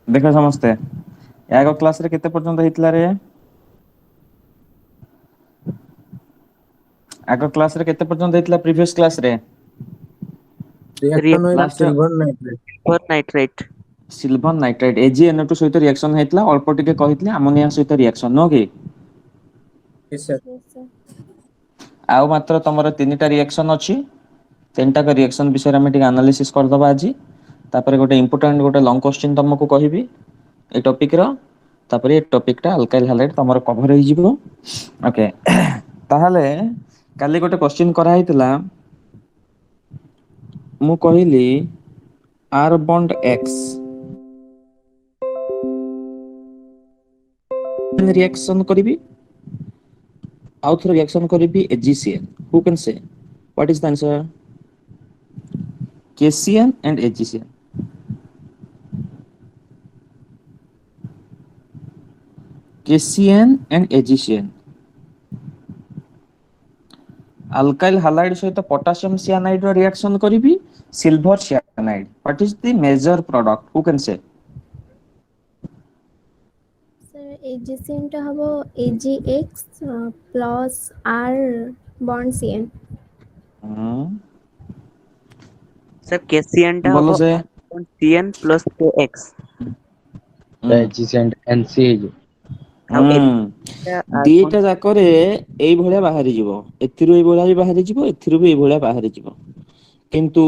ଦେଖ ସମସ୍ତେ ଆଗ କ୍ଲାସ ରେ କେତେ ପର୍ଯ୍ୟନ୍ତ ହେଇଥିଲା ରେ? ଆଗ କ୍ଲାସ ରେ କେତେ ପର୍ଯ୍ୟନ୍ତ ହେଇଥିଲା ପ୍ରିଭିୟସ କ୍ଲାସ ରେ? Reaction with last silver nitrate. Silver nitrate. Silver nitrite AgNO2 ସହିତ ରିଆକ୍ସନ ହେଇଥିଲା ଅଳ୍ପ ଟିକେ କହିଥିଲି ଆମୋନିଆ ସହିତ ରିଆକ୍ସନ ନୁହଁ କି? Yes sir. ଆଉ ମାତ୍ର ତମର ତିନିଟା ରିଆକ୍ସନ ଅଛି। ତିନିଟାକ ରିଆକ୍ସନ ବିଷୟରେ ଆମେ ଟିକେ ଆନାଲିସିସ୍ କରିଦବା ଆଜି। ତାପରେ ଗୋଟେ ଇମ୍ପୋର୍ଟାଣ୍ଟ ଗୋଟେ ଲଙ୍ଗ କୋଶ୍ଚିନ୍ ତମକୁ କହିବି ଏଇ ଟପିକ ର। ତାପରେ ଏ ଟପିକ ଟା ଅଲକାଇଲ ହାଲାଇଡ୍ ତମର କଭର ହେଇଯିବ ଓକେ। ତାହେଲେ କାଲି ଗୋଟେ କୋଶ୍ଚିନ୍ କରାହେଇଥିଲା। ମୁଁ କହିଲି ଆର ବଣ୍ଡ ଏକ୍ସ ରିଆକ୍ସନ କରିବି। ଆଉଥରେ ରିଆକ୍ସନ କରିବି AgCl who can say what is the answer? KCl and AgCl। KCl and AgCl। Alkyl halide ସହିତ ପଟାସିୟମ ସିଆନାଇଡ ର ରିଆକ୍ସନ କରିବି silver cyanide what is the major product who can say? Sir AgCN ଟା ହବ AgX plus R bond CN। ହୁଁ। Sir KCN ଟା ବୋଲ ହବ ସେ CN ପ୍ଲସ KX। ହୁଁ NC ହେଇଯିବ। ଆଉ ଦିଟା ଯାକରେ ଏଇଭଳିଆ ବାହାରିଯିବ ଏଥିରୁ ଏଇଭଳିଆ ବି ବାହାରିଯିବ ଏଥିରୁ ବି ଏଇଭଳିଆ ବାହାରିଯିବ। କିନ୍ତୁ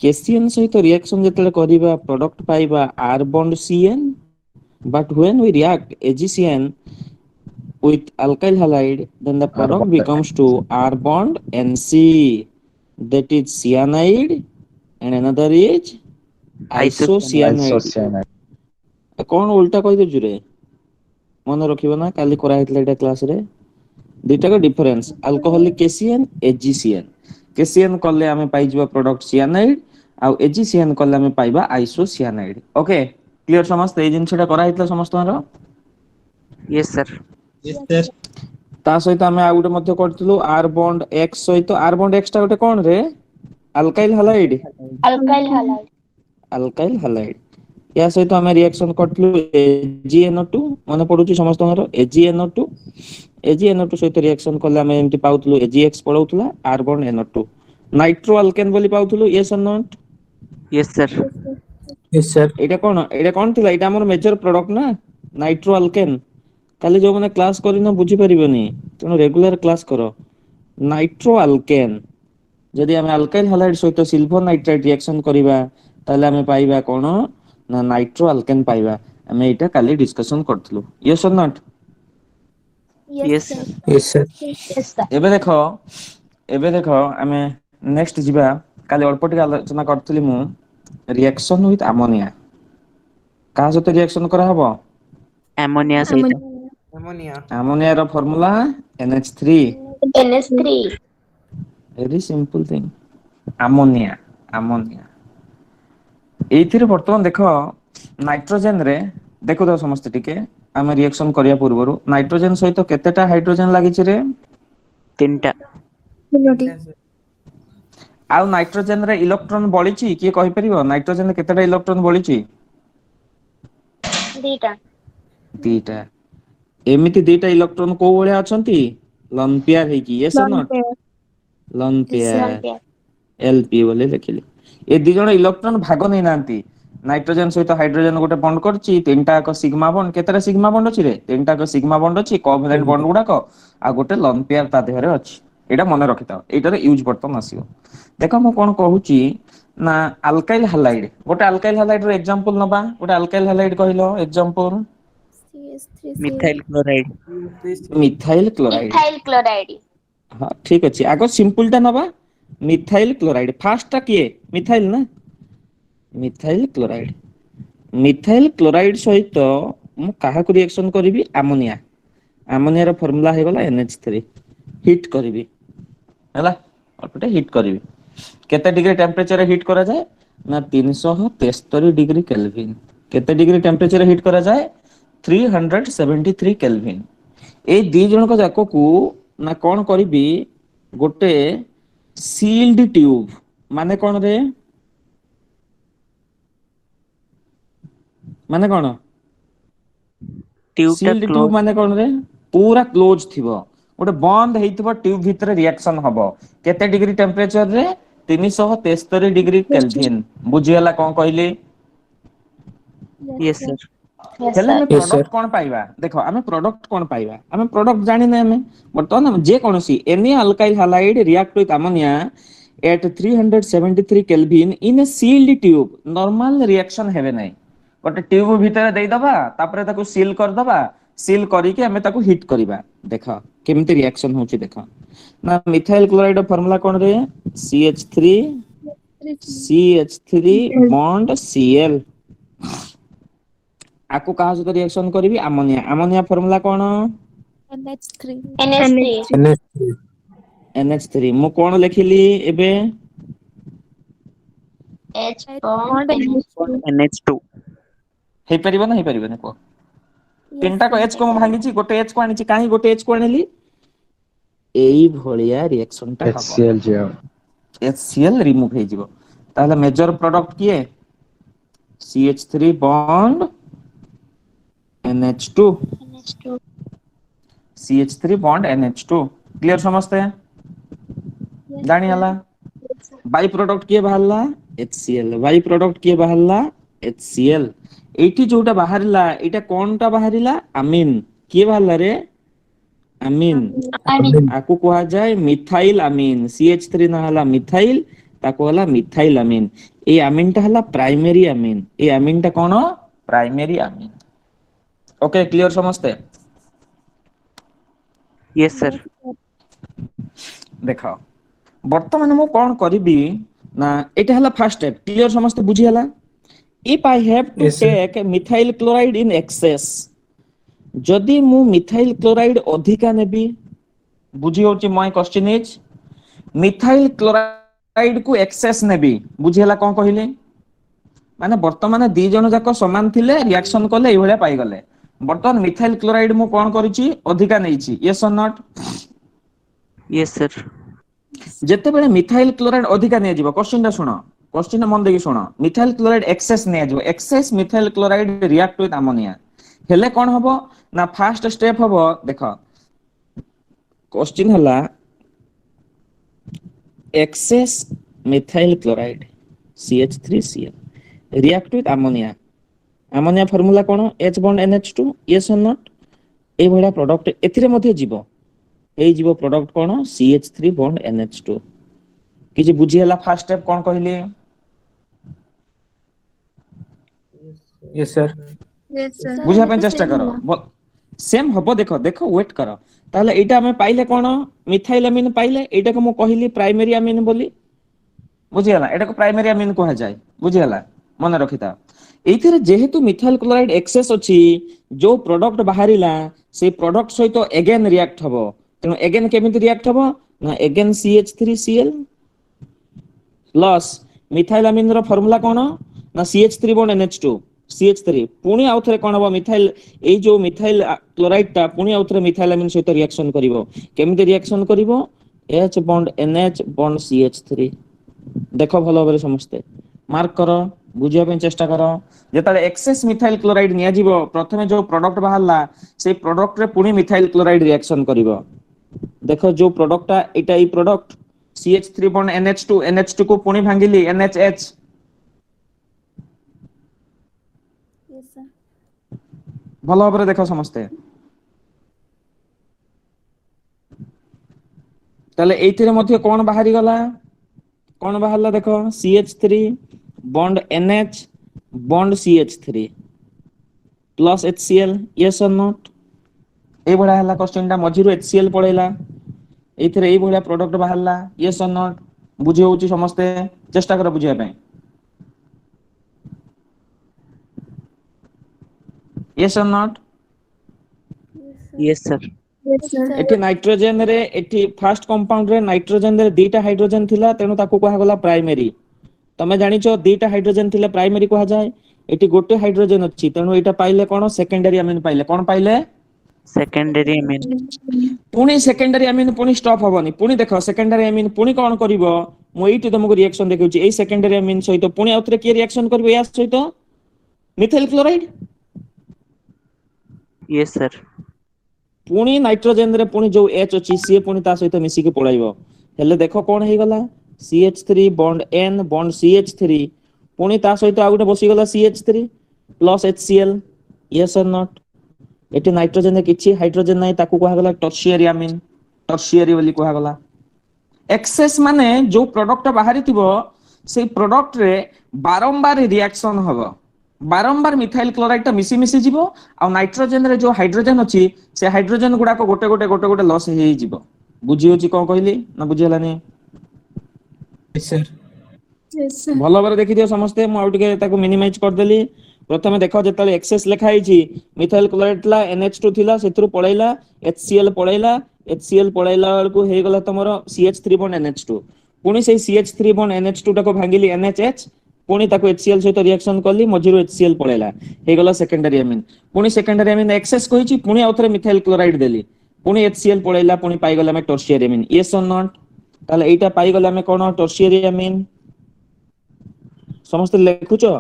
KCN ସହିତ ରିଆକ୍ସନ ଯେତେବେଳେ କରିବା ପ୍ରଡକ୍ଟ ପାଇବା R bond CN। But when we react AgCN with alkyl halide then the R product bond becomes to R bond NC that is cyanide and another is isocyanide। ଆଇସୋସିଆନାଇଡ୍। କଣ ଓଲଟା କହିଦେଉଛି ରେ ମନେ ରଖିବ ନା କାଲି କରାହେଇଥିଲା ଏଇଟା କ୍ଲାସ ରେ। ଦିଟାକ difference alcoholic KCN AgCN। KCN କଲେ ଆମେ ପାଇଯିବା ପ୍ରଡକ୍ଟ ସିଆନାଇଡ ଆଉ AgCN କଲେ ଆମେ ପାଇବା ଆଇସୋସିଆନାଇଡ ଓକେ। କ୍ଲିୟର ସମସ୍ତେ ଏଇ ଜିନିଷଟା କରାହେଇଥିଲା ସମସ୍ତଙ୍କର? Yes sir. ତା ସହିତ ଆମେ ଆଉ ଗୋଟେ ମଧ୍ୟ କରିଥିଲୁ ଆର ବଣ୍ଡ ଏକ୍ସ ସହିତ ଆର ବଣ୍ଡ ଏକ୍ସ ଟା ଗୋଟେ କଣ ରେ? ଆଲକାଇଲ ହାଲାଇଡ୍। ଆଲକାଇଲ୍ ହାଲାଇଡ୍। ଆଲକାଇଲ ହାଲାଇଡ୍। ୟା ସହିତ ଆମେ ରିଆକ୍ସନ କରିଥିଲୁ AgNO2 ମନେ ପଡୁଛି ସମସ୍ତଙ୍କର AgNO2। AgNO2 ସହିତ ରିଆକ୍ସନ କଲେ ଆମେ ଏମିତି ପାଉଥିଲୁ AgX ପଳଉଥିଲା R bond NO2। Nitroalkane ବୋଲି ପାଉଥିଲୁ yes or not? Yes sir. Yes sir. ଏଇଟା କଣ ଥିଲା ଏଇଟା ଆମର ମେଜର ପ୍ରଡକ୍ଟ ନା ନାଇଟ୍ରୋ ଆଲକେନ୍। କାଲି ଯୋଉମାନେ କ୍ଲାସ କରିନ ବୁଝିପାରିବନି ତେଣୁ ରେଗୁଲାର କ୍ଲାସ କର। Nitroalkane. ଯଦି ଆମେ ଆଲକାଇଲ ହାଲାଇଡ୍ ସହିତ ସିଲଭର ନାଇଟ୍ରାଇଟ ରିଆକ୍ସନ କରିବା ତାହେଲେ ଆମେ ପାଇବା କଣ ନା ନାଇଟ୍ରୋ ଆଲକେନ ପାଇବା ଆମେ ଏଇଟା କାଲି ଡିସକସନ କରିଥିଲୁ Yes or not? Yes Yes sir. Yes sir. ଏବେ ଦେଖ ଆମେ ନେକ୍ସଟ ଯିବା କାଲି ଅଳ୍ପ ଟିକେ ଆଲୋଚନା କରିଥିଲି ମୁଁ ରିଆକ୍ସନ ୱିଥ ଆମୋନିଆ କାହା ସହିତ ରିଆକ୍ସନ କରାହବ? ଆମୋନିଆ ସହିତ। ଆମୋନିଆ। ଆମୋନିଆ ର formula NH3। NH3। Very simple thing ammonia. ଏଇଥିରେ ବର୍ତ୍ତମାନ ଦେଖ ନାଇଟ୍ରୋଜେନ ରେ ଦେଖୁଥାଅ ସମସ୍ତେ ଟିକେ ଆମେ ରିଆକ୍ସନ କରିବା ପୂର୍ବରୁ ନାଇଟ୍ରୋଜେନ ସହିତ କେତେଟା ହାଇଡ୍ରୋଜେନ ଲାଗିଛି ରେ? ତିନିଟା। ତିନୋଟି। ଆଉ ନାଇଟ୍ରୋଜେନ ରେ ଇଲେକ୍ଟ୍ରୋନ ବଳିଛି କିଏ କହିପାରିବ ନାଇଟ୍ରୋଜେନ ରେ କେତେଟା ଇଲେକ୍ଟ୍ରୋନ ବଳିଛି? ଦିଟା। ଦିଟା ଏମିତି ଦିଟା ଇଲେକ୍ଟ୍ରନ କୋଉ ଭଳିଆ ଅଛନ୍ତି ଲନ ପେୟାର ହେଇକି Yes or lawn not pair. Lawn Yes sir. Pair. LP ବୋଲି ଲେଖିଲି ଏ ଦି ଜଣ ଇଲେକ୍ଟ୍ରନ ଭାଗ ନେଇନାହାନ୍ତି। ନାଇଟ୍ରୋଜେନ ସହିତ ହାଇଡ୍ରୋଜେନ ଗୋଟେ ବଣ୍ଡ କରିଛି ତିନିଟା ଏକ ସିଗ୍ମା ବଣ୍ଡ କେତେଟା ସିଗ୍ମା ବଣ୍ଡ ଅଛି ରେ? ତିନିଟା ଯାକ ସିଗ୍ମା ବଣ୍ଡ ଅଛି କୋଭେଲେଣ୍ଟ ବଣ୍ଡ ଗୁଡାକ ଆଉ ଗୋଟେ ଲନ ପେୟାର ତା ଦେହରେ ଅଛି ଏଇଟା ମନେ ରଖିଥାଅ ଏଇଟାର ୟୁଜ ବର୍ତ୍ତମାନ ଆସିବ। ଦେଖ ମୁଁ କଣ କହୁଛି ନା ଆଲକାଇଲ ହାଲାଇଡ୍ ଗୋଟେ ଆଲକାଇଲ ହାଲାଇଡ ର ଏକ୍ସାମ୍ପଲ ନବା ଗୋଟେ ଆଲକାଇଲ ହାଲାଇଡ କହିଲ example? CH3CL। Methyl chloride. Methyl chloride. Ethyl chloride. ହଁ ଠିକ ଅଛି ଆଗ ସିମ୍ପଲ ଟା ନବା ମିଥାଇଲ କ୍ଲୋରାଇଡ ଫାଷ୍ଟ ଟା କିଏ ମିଥାଇଲ ନା ମିଥାଇଲ କ୍ଲୋରାଇଡ। ମିଥାଇଲ କ୍ଲୋରାଇଡ ସହିତ ମୁଁ କାହାକୁ ରିଆକ୍ସନ କରିବି ଆମୋନିଆ। ଆମୋନିଆ ର ଫର୍ମୁଲା ହେଇଗଲା NH3 ହିଟ୍ କରିବି। ହେଲା ଅଳ୍ପଟେ ହିଟ୍ କରିବି କେତେ ଡିଗ୍ରୀ ଟେମ୍ପରେଚରରେ ହିଟ୍ କରାଯାଏ? ନା 373 ଡିଗ୍ରୀ କେଲଭିନ କେତେ ଡିଗ୍ରୀ ଟେମ୍ପରେଚର ହିଟ୍ କରାଯାଏ? 373 କେଲଭିନ। ଏଇ ଦି ଜଣଙ୍କ ଯାକକୁ ନା କଣ କରିବି ଗୋଟେ ସିଲ୍ଡ ଟ୍ୟୁବ ମାନେ କଣ ରେ माने कोन ट्यूब टा सील्ड ट्यूब क्लोज माने कोन रे पूरा क्लोज थिबो गोटे बंद हेइथिबो ट्यूब भीतर रिएक्शन हबो केते डिग्री टेंपरेचर रे 373 डिग्री केल्विन बुझियला कोन कहली यस सर Yes, हेले sir. हमें Yes, sir. प्रोडक्ट कोन पाइबा देखो हमें प्रोडक्ट कोन पाइबा हमें प्रोडक्ट जानि नै हमें बर्तमान हम जे कोनसी any alkyl halide react with ammonia at 373 kelvin in a sealed tube normal reaction हेबे नै गोटे ट्यूब भीतर देई दबा तापरे ताको सील कर दबा सील करी के हमें ताको हिट करिबा देखो केमती रिएक्शन होची देखो ना मिथाइल क्लोराइड फार्मूला कोन रे CH3 CH3 बॉन्ड Cl आको कहा सहित रिएक्शन करिवि अमोनिया अमोनिया फार्मूला कोन NH3. NH3. NH3. NH3 मु कोन लिखिली एबे H bond NH2. NH2 हे परिबो ना हे परिबो ना को तीनटा को H को मु भांगीची गोटे H को आनीची काहे गोटे H को आनेली एई भलिया रिएक्शन टा हबो HCl gel. HCl रिमूव हे जिवो ताहले मेजर प्रोडक्ट किए CH3 bond NH2 NH2. CH3 bond NH2 clear समझते हैं जानी हला बाई प्रोडक्ट किए बाहरला HCl बाई प्रोडक्ट किए बाहरला HCl एठी जोटा बाहरला एटा कोनटा बाहरला अमीन किए बाहरला रे अमीन Amine. आकु कहा जाए मिथाइल अमीन CH3 ना हला मिथाइल ताको हला मिथाइल अमीन ए अमीन टा हला प्राइमरी अमीन ए अमीन टा कोन प्राइमरी अमीन ओके क्लियर समझते यस सर देखो वर्तमान मु कोन करबी ना एटा हला फर्स्ट स्टेप क्लियर समझते बुझी हला if I have to Yes, sir. Take methyl chloride in excess जदि मु मिथाइल क्लोराइड अधिका नेबी बुझी होची my question is methyl chloride को एक्सेस नेबी बुझी हला कोन कहिले माने वर्तमान दी जन जाक समान थिले रिएक्शन कले एई भलिया पाई गले वर्तमान मिथाइल क्लोराइड मु कोन करिछि अधिका नेइछि यस और नॉट यस सर जेते बेले मिथाइल क्लोराइड अधिका ने जिवो क्वेश्चन टा सुनो क्वेश्चन मन देखि सुनो मिथाइल क्लोराइड एक्सेस ने जिवो excess methyl chloride react with ammonia हेले कोन हबो ना फर्स्ट स्टेप हबो देखो क्वेश्चन हला excess methyl chloride CH3Cl react with ammonia ammonia formula कोन H बॉन्ड NH2 यस और नॉट ए भलिया प्रोडक्ट एथिरे मध्ये जिवो एई जीवो प्रोडक्ट कोन CH3 बॉन्ड NH2 किछि बुझी हला फर्स्ट स्टेप कोन कहली Yes, sir. बुझा पे चेष्टा करो सेम हबो देखो देखो वेट करो ताले एटा हमें पाइले कोन मिथाइल अमीन पाइले एटा को मु कहली प्राइमरी अमीन बोली बुझी हला एटा को प्राइमरी अमीन कहा जाय बुझी हला मन रखिता एथिरे जेहेतु मिथाइल क्लोराइड एक्सेस अछि जो प्रोडक्ट बाहरिला से प्रोडक्ट सहित अगेन रिएक्ट हबो तेनो अगेन केमिति रिएक्ट हबो ना अगेन CH3Cl प्लस मिथाइल अमीन रो फार्मूला कोन ना CH3 बॉन्ड NH2 CH3 पुणी आउथरे कोन हबो मिथाइल ए जो मिथाइल क्लोराइड ता पुणी आउथरे मिथाइल अमीन सहित रिएक्शन करिवो केमिति रिएक्शन करिवो H bond NH bond CH3 देखो भलो भाबरे समझते मार्क करो बुझिया पे चेष्टा करो जेताले एक्सेस मिथाइल क्लोराइड निया जीवो प्रथमे जो प्रोडक्ट बाहरला से प्रोडक्ट रे पुणी मिथाइल क्लोराइड रिएक्शन करिवो देखो जो प्रोडक्ट एटा ई प्रोडक्ट CH3 बॉन्ड NH2 को पुणी भांगिली NHH Yes, sir. भलो भाबरे देखो समझते ताले एइथिरे मध्ये कोन बाहरी गला कोन बाहरला देखो CH3 bond NH bond CH3 plus HCl yes और नॉट ए बडा हला क्वेश्चन टा मझिरु HCl पळेला एथिरे ए बडा प्रोडक्ट बाहरला यस और नॉट बुझी होउची समस्ते चेष्टा कर बुझिया पे यस और not yes sir Yes, sir. एठी नाइट्रोजन रे एठी फर्स्ट कंपाउंड रे नाइट्रोजन रे दीटा हाइड्रोजन थिला तेनु ताकू कहा गला प्राइमरी तमे जानिचो दीटा हाइड्रोजन थिला प्राइमरी कहा जाय एठी गोटे हाइड्रोजन अछि तेनु एटा पाइले कोन सेकेंडरी अमीन पाइले कोन पाइले सेकेंडरी अमीन पुणी सेकेंडरी अमीन पुणी स्टॉप हबनी पुणी देखो सेकेंडरी अमीन पुणी कोन करिवो मु एठी तुमको रिएक्शन देखौची ए सेकेंडरी अमीन सहित पुणी आउतरे के रिएक्शन करबो या सहित मिथाइल क्लोराइड Yes, sir. पुणी नाइट्रोजेन रे पुणी जो H अछि सी पुणी ता सहित मिसी के पळाइबो हेले देखो कोन हे गला CH3 bond N bond CH3 पुणी ता सहित आ गुटे बसी गला CH3 प्लस HCl यस और नॉट एटी नाइट्रोजेन रे किछि हाइड्रोजन नै ताकू कहा गला टर्शियरी अमीन टर्शियरी बोली कहा गला एक्सेस माने जो प्रोडक्ट बाहरी थिबो से प्रोडक्ट रे बारंबार रिएक्शन हबो बारंबार मिथाइल क्लोराइड ता मिसी मिसी जीवो आ नाइट्रोजन रे जो हाइड्रोजन अछि से हाइड्रोजन गुडा को गोटे गोटे गोटे गोटे लॉस हे जीवो बुझी होची कोन कहली ना बुझी हलानी Yes, sir. Yes, sir. भलो भाବରେ देखि दियो समस्ते मु आउट के ताको मिनिमाइज कर देली प्रथमे देखो जेतले एक्सेस लिखा आइची मिथाइल क्लोराइड ला NH2 थिला सेथुरु पळैला HCl पळैला को हे गला तमरो CH3 बॉन्ड NH2 पुणी से CH3 बॉन्ड NH2 टाको भांगिली NHH पुणी ताको HCl सहित रिएक्शन करली मझिरु HCl पळैला हे गला सेकेंडरी अमीन पुणी सेकेंडरी अमीन एक्सेस कहिची पुणी आउथरे मिथाइल क्लोराइड देली पुणी HCl पळैला पुणी पाई गला में टर्शियरी अमीन यस और नॉट ताले एटा पाई गला में कोन टर्शियरी अमीन समस्त लेखुचो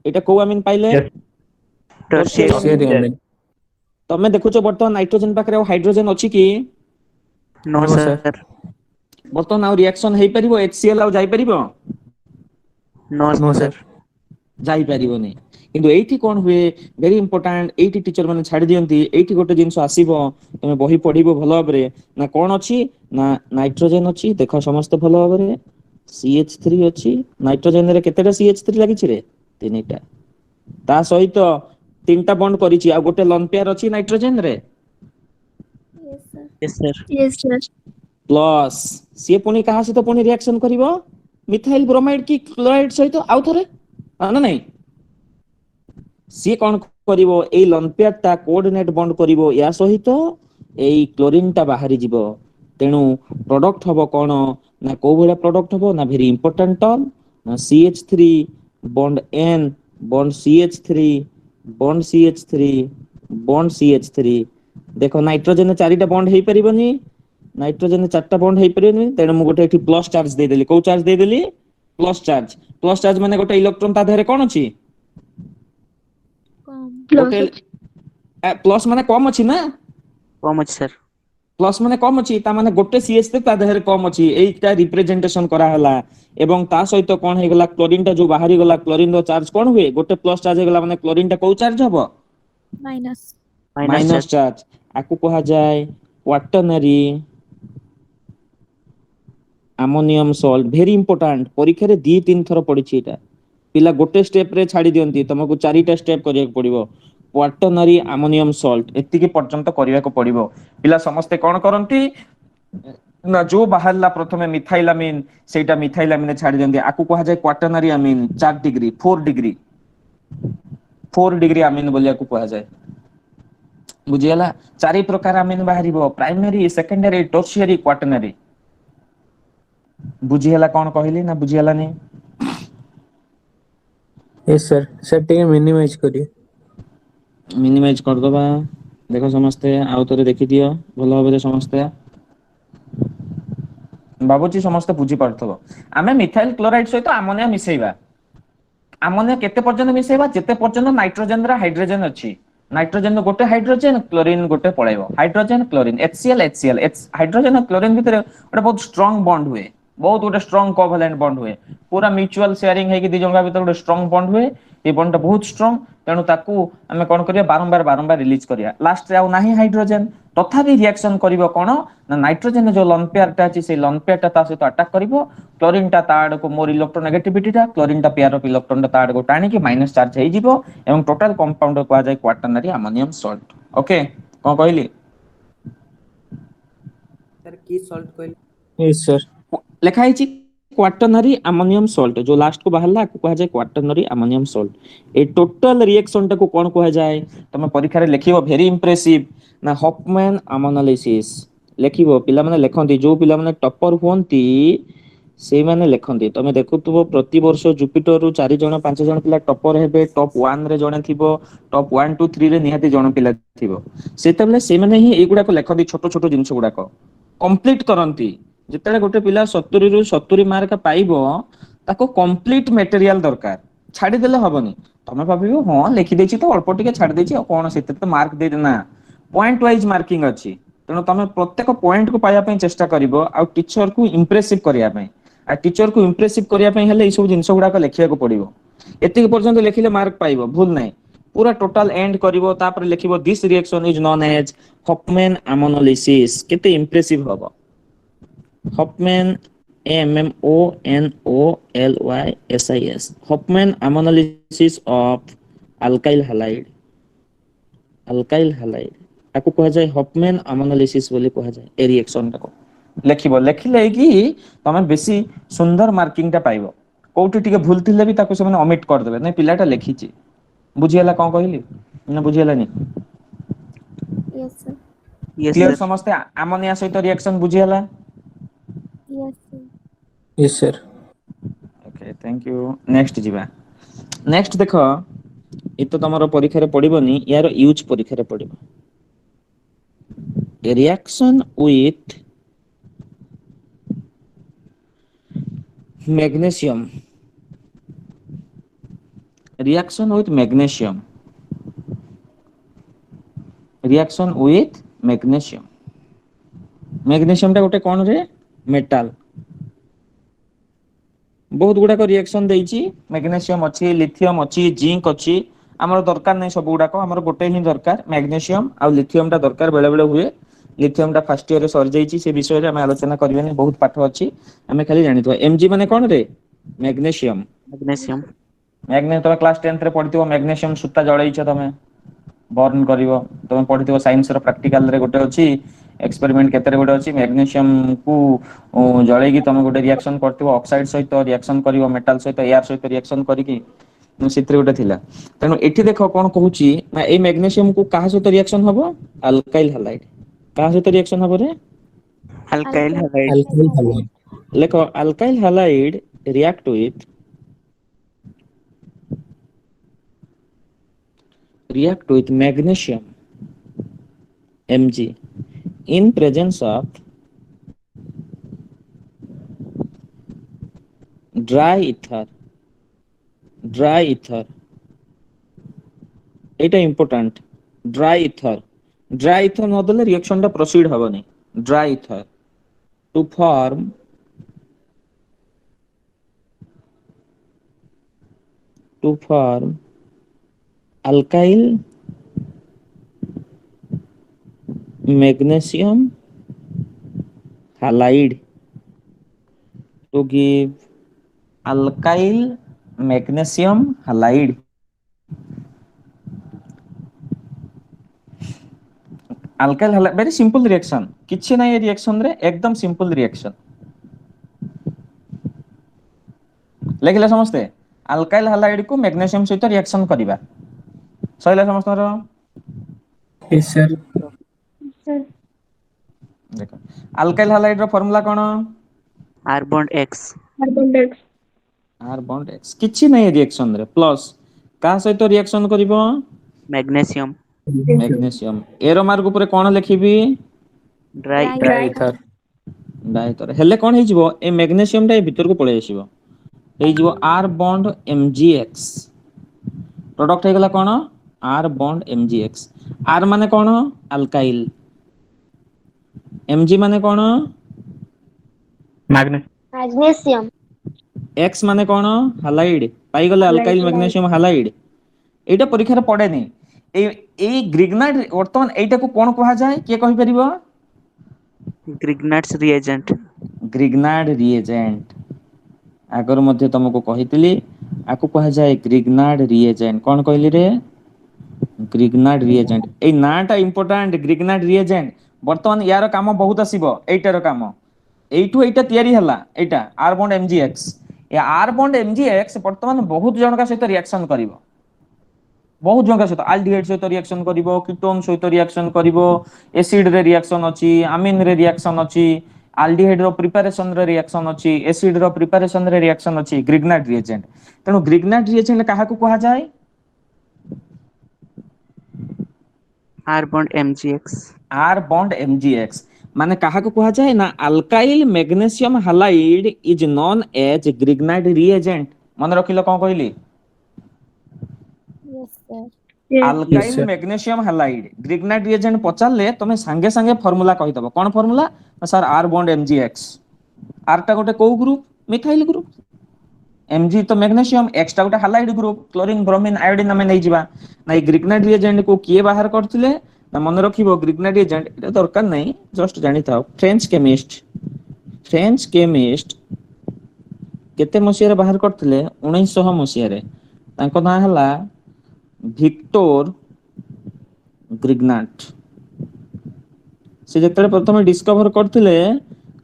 एटा को अमीन पाइले Yes. Tertiary. Tertiary amine. तमे देखुचो बर्तमान नाइट्रोजन पाखरे हाइड्रोजन अछि की No, No, sir. sir. बर्तमान आउ रिएक्शन हेई परिबो HCl आउ जाई परिबो No, No, sir. sir. जाई परिबो नै किंतु एठी कोन हुए वेरी इंपोर्टेंट एठी टीचर माने छाडी दियंती एठी गोटे जिंस आसीबो तमे बही पढिबो भलो भाबरे ना कोन अछि ना नाइट्रोजन अछि देखो समस्त भलो भाबरे CH3 अछि नाइट्रोजन रे केतेटा CH3 लागि छिरे तीनटा ता सहित तीनटा बॉन्ड करिछि आ गोटे लोन पेयर अछि नाइट्रोजन रे Yes, sir. Yes, sir. Yes, sir. Plus सी पुणी कहा सहित पुणी रिएक्शन करिवो मिथाइल ब्रोमाइड की क्लोराइड सहित आउ थरे ना नहीं सी कोन करिवो एई लोन पेयर ता कोऑर्डिनेट बॉन्ड करिवो या सहित एई क्लोरीन ता बाहरी जीवो तेनु प्रोडक्ट हबो कोन ना को भले प्रोडक्ट हबो ना वेरी इंपोर्टेंट टर्म ना CH3 bond N bond CH3 bond CH3 bond CH3 देखो नाइट्रोजन चारिटा बॉन्ड हेई परिबोनी नाइट्रोजन चारटा बॉन्ड हेई परिबोनी तेनु मु गोटे एठी प्लस चार्ज दे देली को चार्ज दे देली प्लस चार्ज माने गोटे इलेक्ट्रॉन ता धरे कोन अछि गोटे प्लस माने कम अछि ना How much, sir? प्लस माने कम अछि ता माने गोटे CH3 ता धरे कम अछि एटा रिप्रेजेंटेशन करा हला एवं ता सहित कोन हे गला क्लोरीन ता जो बाहरी गला क्लोरीन रो चार्ज कोन हुए गोटे प्लस चार्ज हे गला माने क्लोरीन ता को चार्ज हबो Minus. Minus, minus sir. Charge आकु कहा जाय quaternary ammonium salt very important परीक्षा रे 2-3 थर पडिछि एटा पिला गोटे स्टेप रे छाडी दियंती तुमको चारिटा स्टेप करिया पड़िबो क्वाटरनरी अमोनियम सॉल्ट एतिके पर्यंत करिया को पड़िबो पिला समस्त कोन करंती ना जो बाहरला प्रथमे मिथाइलामिन सेटा मिथाइलामिन छाडी दियंती आकु कहा जाय क्वाटरनरी अमीन 4 डिग्री 4 डिग्री अमीन बोलिया को कहा जाय बुझियला चारि प्रकार अमीन बाहरिबो प्राइमरी सेकेंडरी टर्शियरी क्वाटरनरी बुझियला कोन कहली ना बुझियला नै Yes, sir. Sir, take minimize करिए. मिनिमाइज कर दबा देखो समस्ते आउ तरे देखि दियो भलो भाबरे समस्ते बाबूजी समस्त बुझी पारथबो आमे मिथाइल क्लोराइड सहित अमोनिया मिसेइबा अमोनिया केते पर्यंत मिसेइबा जेते पर्यंत नाइट्रोजन रा हाइड्रोजन अछि नाइट्रोजन गोटे हाइड्रोजन क्लोरीन गोटे पळाइबो हाइड्रोजन क्लोरीन HCl हाइड्रोजन और क्लोरीन भितर ओटा बहुत स्ट्रांग बॉन्ड हुए बहुत गोटे स्ट्रांग कोवैलेंट बॉन्ड हुए पूरा म्यूचुअल शेयरिंग है कि दी जंगा भितर गोटे स्ट्रांग बॉन्ड हुए ए बॉन्ड बहुत स्ट्रांग तेणु ताकू आमे कोन करिया बारंबार रिलीज करिया लास्ट रे आ नाही हाइड्रोजन तथापि रिएक्शन करिवो कोन ना नाइट्रोजन जो लोन पेयर ता अछि से लोन पेयर ता सहित अटैक करिवो क्लोरीन ता ताड को मोर इलेक्ट्रोनेगेटिविटी ता क्लोरीन ता पेयर ऑफ इलेक्ट्रॉन ता ताड को टाणी कि माइनस चार्ज हेई जिवो एवं टोटल कंपाउंड को आ जाय क्वाटरनरी अमोनियम सॉल्ट ओके कोन कहली सर की सॉल्ट कहले Yes, sir. लेखा है क्वाटरनरी अमोनियम सॉल्ट जो लास्ट को बाहरला को कहा जाय क्वाटरनरी अमोनियम सॉल्ट ए टोटल रिएक्शन टा को कोन कहा जाय तमे परीक्षा रे लिखिबो वेरी इंप्रेसिव ना हॉफमैन अमोनालिसिस लिखिबो पिला माने लेखंती जो पिला माने टॉपर होंती से माने लेखंती तमे देखुतबो प्रति वर्ष जुपिटर रु 4 जण 5 जण पिला टॉपर हेबे टॉप 1 रे जणे थिबो टॉप 1 2 3 रे निहाती जण पिला थिबो सेतबले से माने ही एगुडा को लेखंती छोटो छोटो जिंस गुडा को कंप्लीट करंती जेतेले गोटे पिला 70 रु 70 मार्क पाइबो ताको कंप्लीट मटेरियल दरकार छाडी देले हबनी ତମେ ଭାବିବ ହଁ ଲେଖି ଦେଇଛି ତ ଅଳ୍ପ ଟିକେ ଛାଡି ଦେଇଛି ଆଉ କଣ ସେଥିରେ ତ ମାର୍କ ଦେଇ ନା ପଏଣ୍ଟ ୱାଇଜ ମାର୍କିଂ ଅଛି। ତେଣୁ ତମେ ପ୍ରତ୍ୟେକ ପଏଣ୍ଟ କୁ ପାଇବା ପାଇଁ ଚେଷ୍ଟା କରିବ ଆଉ ଟିଚର କୁ ଇମ୍ପ୍ରେସିଭ କରିବା ପାଇଁ। ଆଉ ଟିଚର କୁ ଇମ୍ପ୍ରେସିଭ କରିବା ପାଇଁ ହେଲେ ଏଇ ସବୁ ଜିନିଷ ଗୁଡାକ ଲେଖିବାକୁ ପଡିବ। ଏତିକି ପର୍ଯ୍ୟନ୍ତ ଲେଖିଲେ ମାର୍କ ପାଇବ ଭୁଲ ନାହିଁ। ପୁରା ଟୋଟାଲ ଏଣ୍ଡ କରିବ ତାପରେ ଲେଖିବ this reaction is known as Hofmann ammonolysis କେତେ ଇମ୍ପ୍ରେସିଭ ହବ। Hofmann AMMONOLYSIS Hofmann ammonolysis of alkyl halide alkyl halide ତାକୁ କୁହାଯାଏ ହଫମେନ ଆମୋନୋଲିସିସ୍ ବୋଲି କୁହାଯାଏ ଏ ରିଏକ୍ସନ ଟାକୁ। ଲେଖିବ ଲେଖିଲେ କି ତମେ ବେଶୀ ସୁନ୍ଦର ମାର୍କିଂ ଟା ପାଇବ। କୋଉଠି ଟିକେ ଭୁଲ ଥିଲେ ବି ତାକୁ ସେମାନେ ଅମିଟ କରିଦେବେ ନାଇଁ ପିଲାଟା ଲେଖିଛି। ବୁଝିହେଲା କଣ କହିଲି ନା ବୁଝିହେଲାନି? Yes, sir. Yes, clear sir. ସମସ୍ତେ ଆମୋନିଆ ସହିତ ରିଏକ୍ସନ ବୁଝିହେଲା? Yes, sir. Yes, sir. Okay thank you next ଯିବା। ନେକ୍ସଟ ଦେଖ ଏ ତ ତମର ପରୀକ୍ଷାରେ ପଡିବନି ୟାର ୟୁଜ ପରୀକ୍ଷାରେ ପଡିବ। Reaction with magnesium reaction with magnesium reaction with magnesium magnesium ଟା ଗୋଟେ କଣ ରେ ମେଟାଲ ବହୁତ ଗୁଡାକ ରିଆକ୍ସନ ଦେଇଛି magnesium ଅଛି lithium ଅଛି ଜିଙ୍କ ଅଛି ଆମର ଦରକାର ନାହିଁ ସବୁ ଗୁଡାକ ଆମର ଗୋଟେ ହିଁ ଦରକାର magnesium ଆଉ lithium ଟା ଦରକାର ବେଳେ ବେଳେ ହୁଏ lithium ଟା ଫାର୍ଷ୍ଟ ଇୟର ରେ ସରିଯାଇଛି ସେ ବିଷୟରେ ଆମେ ଆଲୋଚନା କରିବାନି ବହୁତ ପାଠ ଅଛି ଆମେ ଖାଲି ଜାଣିଥିବା mg ମାନେ କଣ ରେ magnesium Magnesium. ତମେ କ୍ଲାସ 10th ରେ ପଢିଥିବ magnesium ସୂତା ଜଳେଇଛ ତମେ ବର୍ନ କରିବ ତମେ ପଢିଥିବ ସାଇନ୍ସ ର ପ୍ରାକ୍ଟିକାଲ ରେ ଗୋଟେ ଅଛି ଏକ୍ସପେରିମେଣ୍ଟ କେତେରେ ଗୋଟେ ଅଛି magnesium କୁ ଜଳେଇକି ତମେ ଗୋଟେ ରିଆକ୍ସନ କରିଥିବ ଅକ୍ସାଇଡ ସହିତ ରିଆକ୍ସନ କରିବ ମେଟାଲ ସହିତ ଏୟାର ସହିତ ରିଆକ୍ସନ କରିକି ସେଥିରେ ଗୋଟେ ଥିଲା ତେଣୁ ଏଠି ଦେଖ କଣ କହୁଛି ନା ଏଇ magnesium କୁ କାହା ସହିତ ରିଆକ୍ସନ ହବ ଆଲକାଇଲ ହାଲାଇଡ କାହା ସହିତ ରିଆକ୍ସନ ହବ ରେ Alkyl Alkyl halide. Alkyl halide. ଲେଖ alkyl halide react with magnesium Mg in presence of dry ether এটা ইম্পর্টান্ট dry ether ନ ଦେଲେ ରିଆକ୍ସନ ଟା ପ୍ରୋସିଡ ହବନି dry ether to form alkyl magnesium halide to give alkyl magnesium halide alkyl halide very simple reaction କିଛି ନାହିଁ ଏ reaction ରେ एकदम simple reaction ଲେଖିଲେ ସମସ୍ତେ alkyl halide କୁ magnesium ସହିତ ରିଆକ୍ସନ କରିବା ସଇଲା ସମସ୍ତଙ୍କର Yes, sir. sir. ଦେଖ alkyl halide ର ଫର୍ମୁଲା କଣ R bond X. Carbon dioxide. R bond X କିଛି ନାହିଁ ରିଆକ୍ସନ ରେ ପ୍ଲସ କାହା ସହିତ ରିଆକ୍ସନ କରିବ Magnesium. magnesium ଏର ମାର୍କ ଉପରେ କଣ ଲେଖିବି Dry Dry ether. Ether. ଡାଇଥର ହେଲେ କଣ ହେଇଯିବ ଏ magnesium ଟା ଏ ଭିତରକୁ ପଳେଇ ଆସିବ ହେଇଯିବ R bond MgX ପ୍ରଡକ୍ଟ ହେଇଗଲା କଣ R bond MgX R ମାନେ କଣ alkyl Mg ମାନେ କଣ Magnesium. X ମାନେ କଣ ହାଲାଇଡ ପାଇଗଲେ alkyl magnesium halide ଏଇଟା ପରୀକ୍ଷାରେ ପଡେନି ଏଇ ଗ୍ରିଗନାଇଟ ବର୍ତ୍ତମାନ ଏଇଟାକୁ କଣ କୁହାଯାଏ କିଏ କହିପାରିବ Grignard's reagent. ଗ୍ରିଗନାଡ ରିଏଜେଣ୍ଟ ଆଗରୁ ମଧ୍ୟ ତମକୁ କହିଥିଲି ଆକୁ କୁହାଯାଏ ଗ୍ରିଗନାଡ ରିଏଜେଣ୍ଟ କଣ କହିଲି ରେ ଗ୍ରିଗନାଡ ରିଏଜେଣ୍ଟ ଏଇ ନାଁ ଟା ଇମ୍ପୋର୍ଟାଣ୍ଟ ଗ୍ରିଗନାଡ ରିଏଜେଣ୍ଟ ବର୍ତ୍ତମାନ ୟାର କାମ ବହୁତ ଆସିବ ଏଇଟାର କାମ ଏଇଠୁ ଏଇଟା ତିଆରି ହେଲା ଏଇଟା R bond MgX ଏ R bond MgX ବର୍ତ୍ତମାନ ବହୁତ ଜଣଙ୍କ ସହିତ ରିଆକ୍ସନ କରିବ ବହୁତ ଜଣଙ୍କ ସହିତ ଆଲଡିହାଇଡ ସହିତ ରିଆକ୍ସନ କରିବ କିଟୋନ ସହିତ ରିଆକ୍ସନ କରିବ ଏସିଡ ରେ ରିଆକ୍ସନ ଅଛି ଆମିନ ରେ ରିଆକ୍ସନ ଅଛି ଆଲଡିହାଇଡ ର ପ୍ରିପାରେସନ ରେ ରିଆକ୍ସନ ଅଛି ଏସିଡ ର ପ୍ରିପାରେସନ ରେ ରିଆକ୍ସନ ଅଛି ଗ୍ରିଗନାଡ ରିଏଜେଣ୍ଟ ତେଣୁ ଗ୍ରିଗନାଡ ରିଏଜେଣ୍ଟ କାହାକୁ କୁହାଯାଏ R bond MgX. R bond MgX ମାନେ କାହାକୁ କୁହାଯାଏ ନା alkyl magnesium halide is known as grignard reagent ମନେ ରଖିଲ କଣ କହିଲି sir. Yes, alkyl sir. magnesium halide grignard reagent पचारले तमे संगे संगे फार्मूला कहि दबो कोन formula sir R bond MgX R टा गोटे को ग्रुप मिथाइल ग्रुप Mg तो मैग्नीशियम X टा गोटे halide group chlorine bromine iodine हमें नहीं जिबा नाही ग्रिग्नाइट रिएजेंट को किए बाहर करथिले ना मन रखिबो ग्रिग्नाइट रिएजेंट एटा दरकार नहीं जस्ट जानि थाओ फ्रेंच केमिस्ट केते मसिया रे बाहर करथिले 1900 मसिया रे तांको ना हला विक्टर ग्रिग्नाट से जेतले प्रथम डिस्कवर करथिले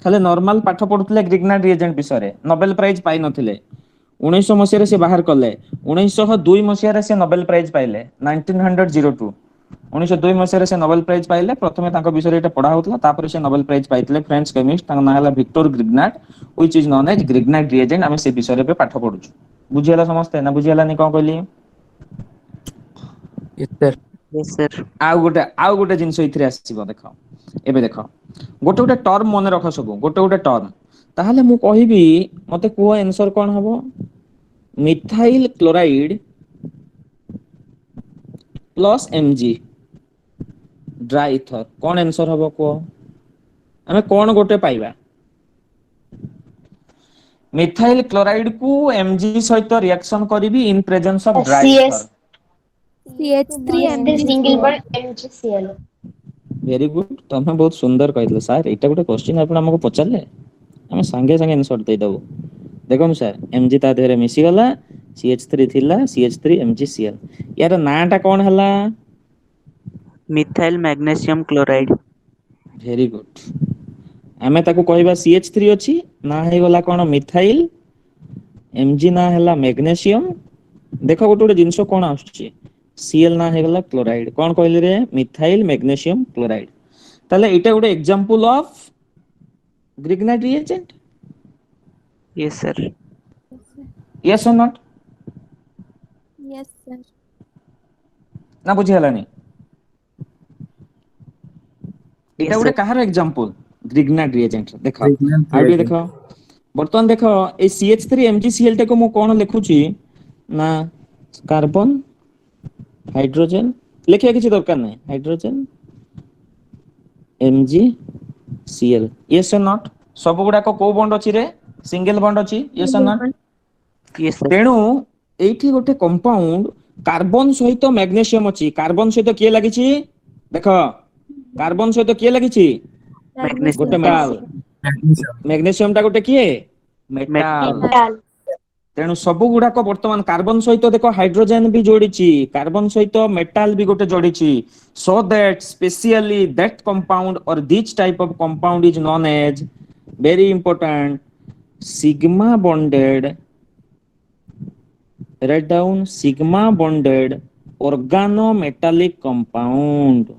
खाली नॉर्मल पाठ पढुथिले ग्रिग्नाट रिएजेंट विषय रे नोबेल प्राइज पाइ नथिले 1900 मसिया रे से बाहर करले 1902 मसिया रे से नोबेल प्राइज पाइले 1902 1902 मसिया रे से नोबेल प्राइज पाइले प्रथमे तांको विषय रे एटा पढा होतला तापर से नोबेल प्राइज पाइतले फ्रेंच केमिस्ट तांको नाम हला Victor Grignard which is known as Grignard reagent हमें से विषय रे पे पाठ पढुछु बुझियला समस्त ना बुझियला नि कोन कहली Yes, sir. Yes, sir. आउ गोटे जिंस इथिरे आसीबो देखो एबे देखो गोटे गोटे टर्म मन रख सब गोटे गोटे टर्म ताहले मु कहिबी मते को आंसर कोन हबो methyl chloride plus Mg dry ether कोन आंसर हबो को हमें कोन गोटे पाइबा मिथाइल क्लोराइड को Mg सहित रिएक्शन करबी in presence of dry CS. Ether CH3 single bond MgCl. Very good तमे बहुत सुंदर कहले सर एटा गोटे क्वेश्चन आपण हमको पचारले हम संगे संगे आंसर दे दबो देखम सर Mg ता देरे मिसी गला CH3 थिला CH3 MgCl यार नाटा कोन हला Methyl magnesium chloride. Very good हमें ताको कहबा CH3 अछि ना हे गला कोन मिथाइल Mg ना हला मैग्नीशियम देखो गोटे गोटे जिंसो कोन आछी Cl ना हे गला क्लोराइड कोन कहले रे मिथाइल मैग्नीशियम क्लोराइड ताले एटा गोटे example of ग्रिग्नाइट reagent Yes, sir. Yes और नॉट Yes, sir. ना बुझी हलानी Yes, एटा गोटे sir. कहार एग्जांपल ग्रिग्नाइट रिएजेंट देखो Grignard आइडिया reagent. देखो बर्तमान देखो ए CH3 MgCl टा को मु कोन लिखुची ना कार्बन हाइड्रोजन लिखिया किछि दरकार नै हाइड्रोजन MgCl यस और नॉट सब गुडा को बॉन्ड अछि रे सिंगल बॉन्ड अछि यस और नॉट Yes, sir. तेणु एठी गोटे कंपाउंड कार्बन सहित मैग्नीशियम अछि कार्बन सहित किए लागिछि देखो कार्बन सहित किए लागिछि Magnesium. गोटे मेटाल Magnesium. मैग्नीशियम टा गोटे किए मेटाल Metal. तेणु सबु गुडा को वर्तमान कार्बन सहित देखो हाइड्रोजन भी जोड़ीछि कार्बन सहित मेटाल भी गोटे जोड़ीछि so that specially that compound और this type of compound is known as very important sigma bonded write down sigma bonded organometallic compound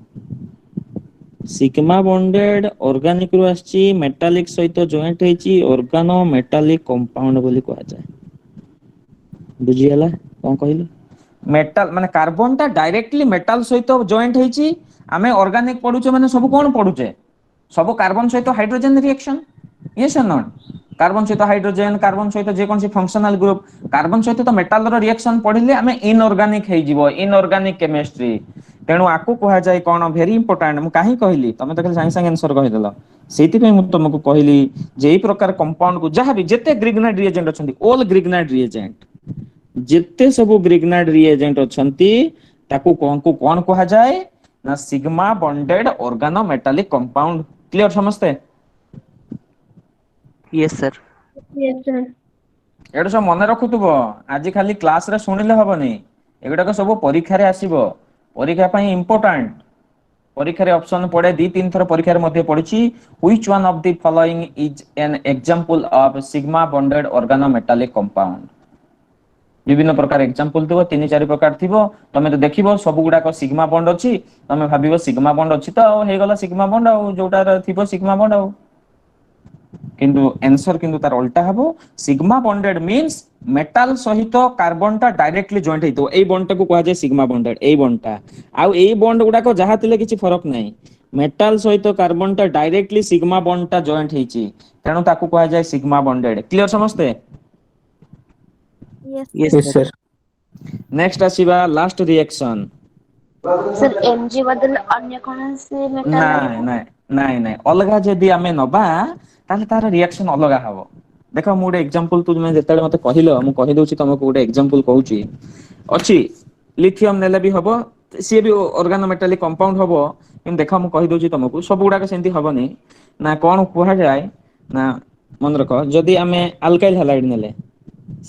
sigma bonded organic रो आछि metallic सहित जॉइंट हेछि organometallic compound बोली कहै जाय बुझियला कोन कहिलो मेटल माने कार्बन ता directly metal सहित जॉइंट हेछि आमे ऑर्गेनिक पढुचे माने सब कोन पढुचे सब कार्बन सहित हाइड्रोजन रिएक्शन यस और नॉट कार्बन सहित हाइड्रोजन कार्बन सहित जे कोनसी फंक्शनल ग्रुप कार्बन सहित तो मेटल रो रिएक्शन पढिले आमे इनऑर्गेनिक हे जिवो इनऑर्गेनिक केमिस्ट्री तेणु आकु कहा जाय कोन वेरी इंपोर्टेंट मु काहे कहली तमे त खाली साइंस संग आंसर कहि देला सेति पे मु तुमको कहली जे ई प्रकार कंपाउंड को जहां भी जेते ग्रिग्नाइट रिएजेंट अछंती ऑल ग्रिग्नाइट रिएजेंट जेते सब ग्रिग्नाइट रिएजेंट अछंती ताकू कोन कहा जाय ना sigma bonded organometallic compound clear समझते Yes, sir. Yes, sir. एडो सब मन रखुतबो आज खाली क्लास रे सुनिले हबनी एगुडा को सब परीक्षा रे आसीबो परीक्षा पई इंपोर्टेंट परीक्षा रे ऑप्शन पड़े दी तीन थर परीक्षा रे मध्ये पड़िछि which one of the following is an example of sigma bonded organometallic compound विभिन्न प्रकार एग्जांपल थिबो तीन चार प्रकार थिबो तमे तो देखिबो सब गुडा को सिग्मा बॉन्ड अछि तमे भाबिबो सिग्मा बॉन्ड अछि तो हे गला सिग्मा बॉन्ड आ जोटा थिबो सिग्मा बॉन्ड आ किंतु आंसर किंतु तार उल्टा हबो सिग्मा बॉन्डेड मींस मेटल सहित कार्बन टा डायरेक्टली जॉइंट हेतो एई बॉन्ड को कहा जाय सिग्मा बॉन्डेड एई बॉन्ड टा आ एई बॉन्ड गुडा को जहा तिले किछि फरक नै मेटल सहित कार्बन टा डायरेक्टली सिग्मा बॉन्ड टा जॉइंट हेछि तेनु ताकू कहा जाय सिग्मा बॉन्डेड क्लियर समझते Yes. Yes, Yes, sir. sir. Next आसीबा लास्ट रिएक्शन सर Mg बदल अन्य कौनसी मेटल नाଇଁ ନାଇଁ ନାଇଁ ନାଇଁ ଅଲଗା ଯଦି ଆମେ ନବା ତାହେଲେ ତାର ରିଆକ୍ସନ ଅଲଗା ହବ। ଦେଖ ମୁଁ ଗୋଟେ ଏକ୍ସାମ୍ପଲ ତୁମେ ଯେତେବେଳେ ମତେ କହିଲ ମୁଁ କହିଦଉଛି ତମକୁ ଗୋଟେ ଏକ୍ସାମ୍ପଲ କହୁଛି ଅଛି ଲିଥିୟମ ନେଲେ ବି ହବ ସିଏ ବି ଅର୍ଗାନୋ ମେଟାଲିକ କମ୍ପାଉଣ୍ଡ ହବ କିନ୍ତୁ ଦେଖ ମୁଁ କହିଦଉଛି ତମକୁ ସବୁ ଗୁଡାକ ସେମିତି ହବନି ନା କଣ କୁହାଯାଏ ନା ମନେ ରଖ ଯଦି ଆମେ ଆଲକାଇଲ ହାଲାଇଡ ନେଲେ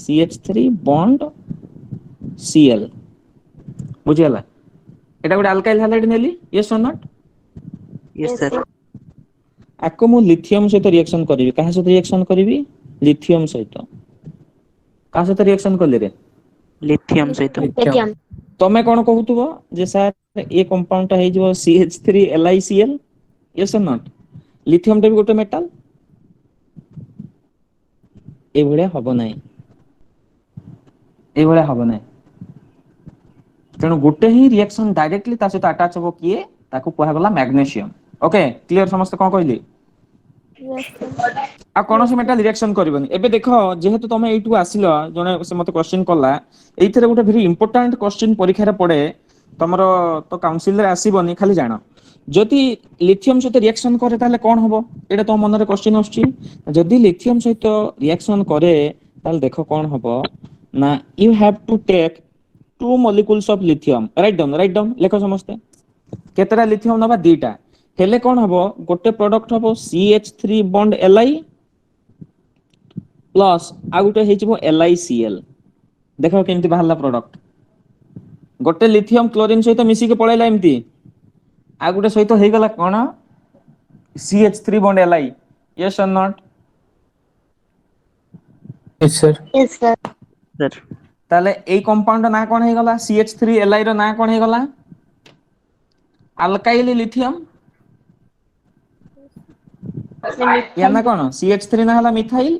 CH3 ବଣ୍ଡ Cl ବୁଝିଗଲା ଏଟା ଗୋଟେ ଆଲକାଇଲ ହାଲାଇଡ ନେଲି yes or not Yes, sir. ଆକୁ ମୁଁ ଲିଥିୟମ ସହିତ ରିଆକ୍ସନ କରିବି କାହା ସହିତ ରିଆକ୍ସନ କରିବି ଲିଥିୟମ ସହିତ କାହା ସହିତ ରିଆକ୍ସନ କଲି ରେ Lithium ସହିତ। लिथियम ତମେ କଣ କହୁଥିବ ଯେ ସାର୍ ଏ କମ୍ପାଉଣ୍ଡ ଟା ହେଇଯିବ CH3LiCl yes or not lithium ଟା ବି ଗୋଟେ ମେଟାଲ ଏଇଭଳିଆ ହବ ନାହିଁ ଏଇଭଳିଆ ହବ ନାହିଁ ତେଣୁ ଗୋଟେ ହିଁ ରିଆକ୍ସନ ଡାଇରେକ୍ଟଲି ତା ସହିତ ଆଟାଚ ହବ କିଏ ତାକୁ କୁହାଗଲା ମ୍ୟାଗ୍ନେସିୟମ ଓକେ କ୍ଲିୟର ସମସ୍ତେ କଣ କହିଲି Yes, sir. ଆଉ କୌଣସି ମେଟାଲ ରିଆକ୍ସନ କରିବନି ଏବେ ଦେଖ ଯେହେତୁ ତମେ ଏଇଠୁ ଆସିଲ ଜଣେ ସେ ମତେ କ୍ୱେଶ୍ଚିନ୍ କଲା ଏଇଥିରେ ଗୋଟେ ଭେରି ଇମ୍ପୋର୍ଟାଣ୍ଟ କ୍ୱେଶ୍ଚିନ୍ ପରୀକ୍ଷାରେ ପଡେ ତମର ତ କାଉନସିଲ ରେ ଆସିବନି ଖାଲି ଜାଣ ଯଦି ଲିଥିୟମ ସହିତ ରିଆକ୍ସନ କରେ ତାହେଲେ କଣ ହବ ଏଇଟା ତମ ମନରେ କ୍ୱେଶ୍ଚିନ୍ ଆସୁଛି ଯଦି ଲିଥିୟମ ସହିତ ରିଆକ୍ସନ କରେ ତାହେଲେ ଦେଖ କଣ ହବ ନା you have to take two molecules of lithium write down ଲେଖ ସମସ୍ତେ କେତେଟା ଲିଥିୟମ ନବା ଦିଟା ହେଲେ କଣ ହବ ଗୋଟେ ପ୍ରଡକ୍ଟ ହବ CH3 bond Li ପ୍ଲସ ଆଉ ଗୋଟେ ହେଇଯିବ LiCl ଦେଖ କେମିତି ବାହାରିଲା ପ୍ରଡକ୍ଟ ଗୋଟେ ଲିଥିୟମ କ୍ଲୋରିନ ସହିତ ମିଶିକି ପଳେଇଲା ଏମିତି ଆଉ ଗୋଟେ ସହିତ ହେଇଗଲା କଣ CH3 bond Li yes or not yes sir Yes, sir. sir। ତାହେଲେ ଏଇ କମ୍ପାଉଣ୍ଡ ନାଁ କଣ ହେଇଗଲା CH3Li ର ନାଁ କଣ ହେଇଗଲା ଆଲକାଇଲ ଲିଥିୟମ ୟା ନା କଣ CH3 ନା ହେଲା ମିଥାଇଲ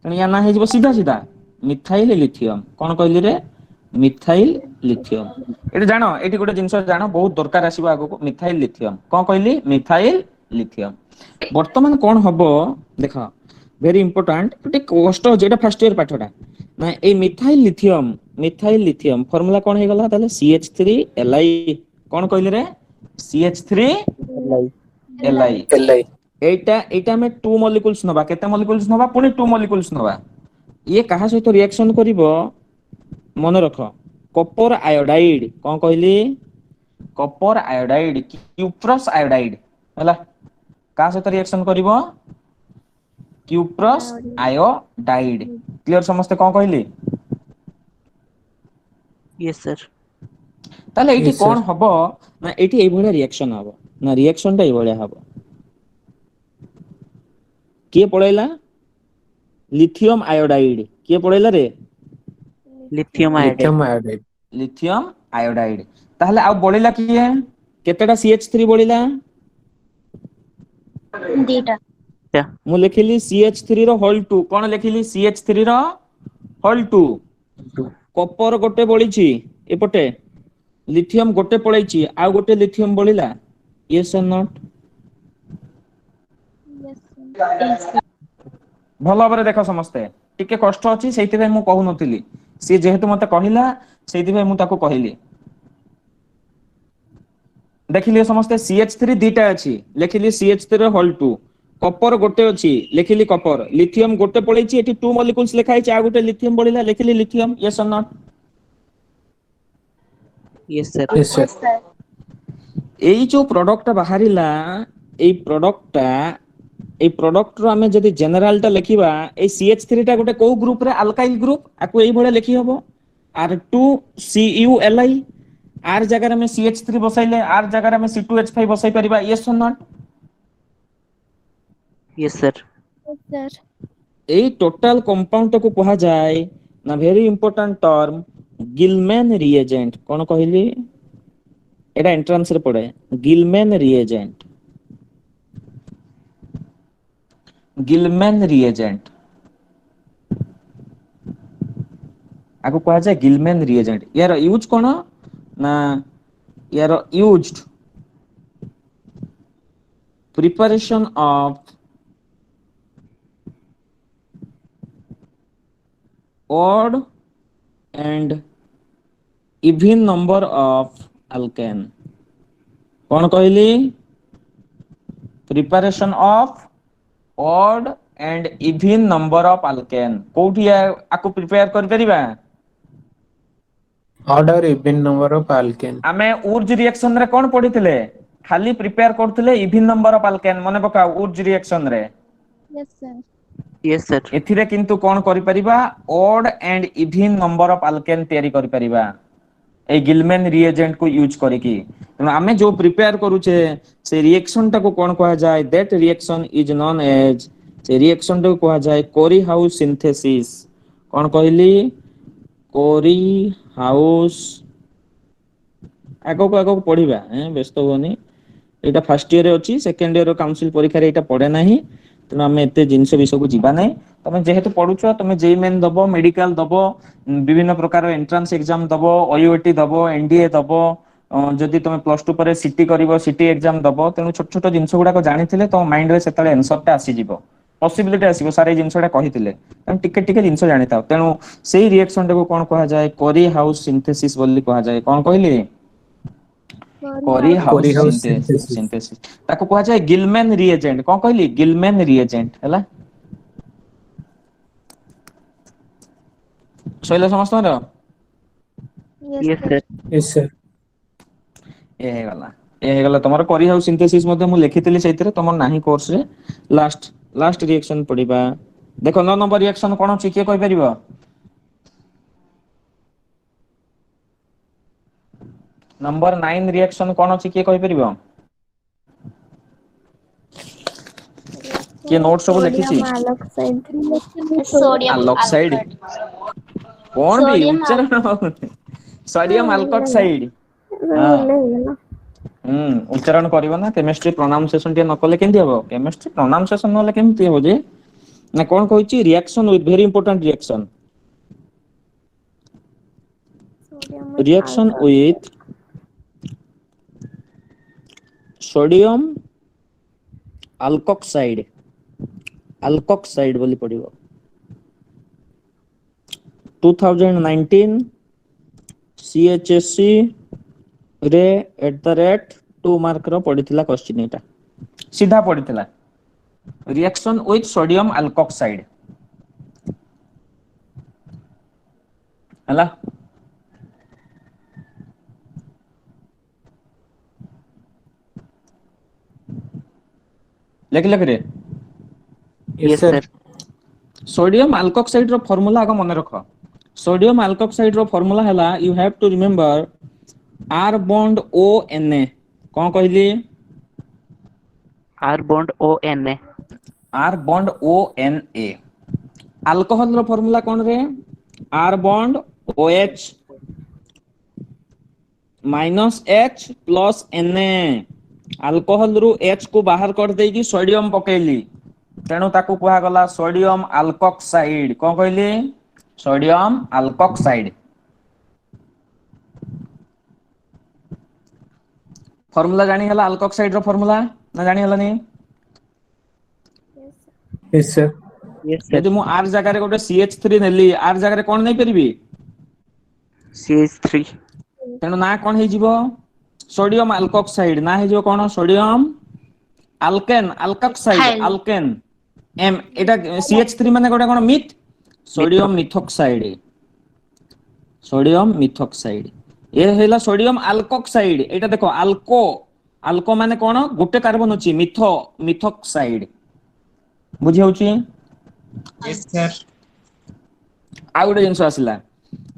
ତେଣୁ ୟା ନା ହେଇଯିବ ସିଧା ସିଧା ମିଥାଇଲ ଲିଥିୟମ କଣ କହିଲି ରେ ମିଥାଇଲ ଲିଥିୟମ ଏଠି ଜାଣ ଏଠି ଗୋଟେ ଜିନିଷ ଜାଣ ବହୁତ ଦରକାର ଆସିବ ଆଗକୁ ମିଥାଇଲ ଲିଥିୟମ କଣ କହିଲି ମିଥାଇଲ ଲିଥିୟମ ବର୍ତ୍ତମାନ କଣ ହବ ଦେଖ ଭେରି ଇମ୍ପୋର୍ଟାଣ୍ଟ ଟିକେ କଷ୍ଟ ଅଛି ଏଟା ଫାର୍ଷ୍ଟ ଇୟର ପାଠଟା ନା ଏଇ ମିଥାଇଲ ଲିଥିୟମ ଫର୍ମୁଲା କଣ ହେଇଗଲା ତାହେଲେ CH3Li କଣ କହିଲି ରେ CH3Li एल आई এইটা এইটা ଆମେ ଟୁ ମଲିକୁଲସ ନବା କେତେ ମଲିକୁଲସ ନବା ପୁଣି ଟୁ ମଲିକୁଲସ ନବା ଇଏ କାହା ସହିତ ରିଆକ୍ସନ କରିବ ମନେ ରଖ କପର ଆୟୋଡାଇଡ କଣ କହିଲି କପର ଆୟୋଡାଇଡ କ୍ୟୁପ୍ରସ ଆୟୋଡାଇଡ ହେଲା କାହା ସହିତ ରିଆକ୍ସନ କରିବ କ୍ୟୁପ୍ରସ ଆୟୋଡାଇଡ କ୍ଲିୟର ସମସ୍ତେ କଣ କହିଲି Yes, sir। ତାହେଲେ ଏଇଠି यस କଣ सर ହବ ନା ଏଇଠି ଏଇଭଳିଆ ରିଆକ୍ସନ ହବ ନା ରିଆକ୍ସନ ଟା ଏଇଭଳିଆ ହବ କିଏ ପଳେଇଲା लिथियम आयोडाइड किए पड़ेला रे Lithium iodide। Lithium iodide lithium iodide ताहले आउ बळिला किए केतेटा CH3 बळिला Data. ଟା मु लिखिली CH3 रो होल 2 कोन लिखिली CH3 रो होल 2 कॉपर गोटे बळिची एपटे लिथियम गोटे पळैची आउ गोटे लिथियम बळिला यस और not Yes, sir. Yes, sir. ଭଲ ଭାବରେ ଦେଖ ସମସ୍ତେ ଟିକେ କଷ୍ଟ ଅଛି ସେଇଥିପାଇଁ ମୁଁ କହୁନଥିଲି ସିଏ ଯେହେତୁ ମତେ କହିଲା ସେଇଥିପାଇଁ ମୁଁ ତାକୁ କହିଲି ଦେଖିଲି ସମସ୍ତେ CH3 ଦିଟା ଅଛି ଲେଖିଲି CH3 ର ହୋଲ 2 କପର ଗୋଟେ ଅଛି ଲେଖିଲି କପର ଲିଥିୟମ ଗୋଟେ ପଳେଇଛି ଏଠି ଟୁ ମଲିକ୍ୟୁଲ୍ସ ଲେଖା ହେଇଛି ଆଉ ଗୋଟେ ଲିଥିୟମ ବଳିଲା ଲେଖିଲି lithium yes or not yes sir। Yes sir Yes, sir. ଏଇ ଯୋଉ ପ୍ରଡକ୍ଟ ବାହାରିଲା ଏଇ ପ୍ରଡକ୍ଟଟା এই প্রডক্ট रो ଆମେ ଯଦି ଜେନେରାଲ ଟା ଲେଖିବା এই CH3 ଟା ଗୋଟେ କୋଉ ଗ୍ରୁପ ରେ ଆଲକାଇଲ ଗ୍ରୁପ ଆକୁ ଏଇ ଭଳିଆ ଲେଖି ହବ R2CuLi R ଜାଗାରେ ଆମେ CH3 ବସାଇଲେ R ଜାଗାରେ ଆମେ C2H5 ବସାଇ ପାରିବା yes or not yes sir। Yes, sir. ଏଇ ଟୋଟାଲ କମ୍ପାଉଣ୍ଡ ଟାକୁ କୁହାଯାଏ ନା ଭେରି ଇମ୍ପୋର୍ଟାଣ୍ଟ ଟର୍ମ ଗିଲମ୍ୟାନ ରିଏଜେଣ୍ଟ କଣ କହିଲି ଏଟା ଏଣ୍ଟ୍ରାନ୍ସ ରେ ପଡେ ଗିଲମ୍ୟାନ ରିଏଜେଣ୍ଟ गिलमैन रिएजेंट आको कहा जाए गिलमैन रिएजेंट यार यूज कोन ना यार used preparation of odd and even number of alkane कौन कहली preparation of odd and even number of alkane कोठी आको प्रिपेयर कर परिबा odd or even number of alkane. आमे उर्ज रिएक्शन रे कौन पढ़िथिले खाली प्रिपेयर करथिले इवन नंबर ऑफ अल्केन मने पका उर्ज रिएक्शन रे Yes, sir. Yes, sir. एथिरे किंतु कौन करि परिबा odd and even number of alkane तयारी करि परिबा ए गिलमैन रिएजेंट को यूज करिकी तेणु आमे जो प्रिपेयर करूचे से रिएक्शन टा को कौन कहा जाय that reaction is known as से रिएक्शन टा को कहा जाय कोरी हाउस सिंथेसिस कौन कहली कोरी हाउस आगो पढ़िबा व्यस्त होनी एटा फर्स्ट ईयर रे अछि सेकंड ईयर रो काउंसिल परीक्षा रे एटा पढ़े नाही तेणु आमे एते जिंस विषय को जीवा नहीं तमे जेहेतु पढुछ तमे जेई मेन दबो मेडिकल दबो विभिन्न प्रकार एंट्रेंस एग्जाम दबो ओयूटी दबो एनडीए दबो जदि तमे प्लस 2 पर सिटी करिवो सिटी एग्जाम दबो तेणु छोट छोट जिंस गुडा को जानिथिले तो माइंड रे सेतले आंसर टा आसी जिवो पॉसिबिलिटी आसीबो सारे जिंसटा कहिथिले तेणु टिके टिके जिंस जानिताओ तेणु सेही रिएक्शन को कोन कहा जाय कोरी हाउस सिंथेसिस बोली कहा जाय कोन कहली कोरी Corey house house synthesis. Synthesis ताको कहा जाय गिलमैन रिएजेंट कोन कहली गिलमैन रिएजेंट हला सइला समस्तर Yes, Yes, sir. sir. Yes, sir. ए हे गला तमरो कोरी हाउस सिंथेसिस मध्ये मु लिखितली सेतिरे तमर नाही कोर्स रे लास्ट रिएक्शन पडिबा देखो 9 नंबर रिएक्शन कोन अछि के कहि परिबो नंबर 9 रिएक्शन कोन अछि के कहि परिबो के नोट सब लिखिछि Sodium अलोक्साइड alcohol. कोन भी Sodium उच्चारण सोडियम अल्कोक्साइड हां उच्चारण करिवो ना केमिस्ट्री प्रोनाउंसिएशन के नकले केंती हबो केमिस्ट्री प्रोनाउंसिएशन नले केंती हबो जे ना कोन कहूची reaction with very important reaction with sodium alkoxide बोली पड़िबो 2019 CHSC रे @ 2 मार्क रो पडिथिला क्वेश्चन एटा सीधा पडिथिला रिएक्शन विथ सोडियम अल्कोक्साइड हला लिख रे Yes, sir. सोडियम अल्कोक्साइड रो फार्मूला आगो मन रख सोडियम अल्कोक्साइड रो फार्मूला हला you have to remember R bond O Na कोन कहली R bond O Na. R bond O Na alcohol रो फार्मूला कोन रे R bond OH -H plus Na alcohol रु H को बाहर कर देगी सोडियम पकेली तेणु ताकू कुहा गला सोडियम अल्कोक्साइड कोन कहली सोडियम अल्कोक्साइड फार्मूला जानी हला अल्कोक्साइड रो फार्मूला ना जानी हला नी Yes, sir. Yes, sir. यदि मु R जगह रे गोटे CH3 नेली R जगह रे कोन नै परबी CH3. तेणु ना कोन हे जिवो सोडियम अल्कोक्साइड ना हे जिवो कोन sodium alkane alkoxide Ethyl. Alkane एम एटा CH3 माने गोटे कोन मिथ सोडियम मिथॉक्साइड ये हेला सोडियम अल्कोक्साइड एटा देखो अल्को माने कोन गोटे कार्बन अछि मिथॉक्साइड बुझी होउची Yes, sir. आ गोटे जिंस आसिला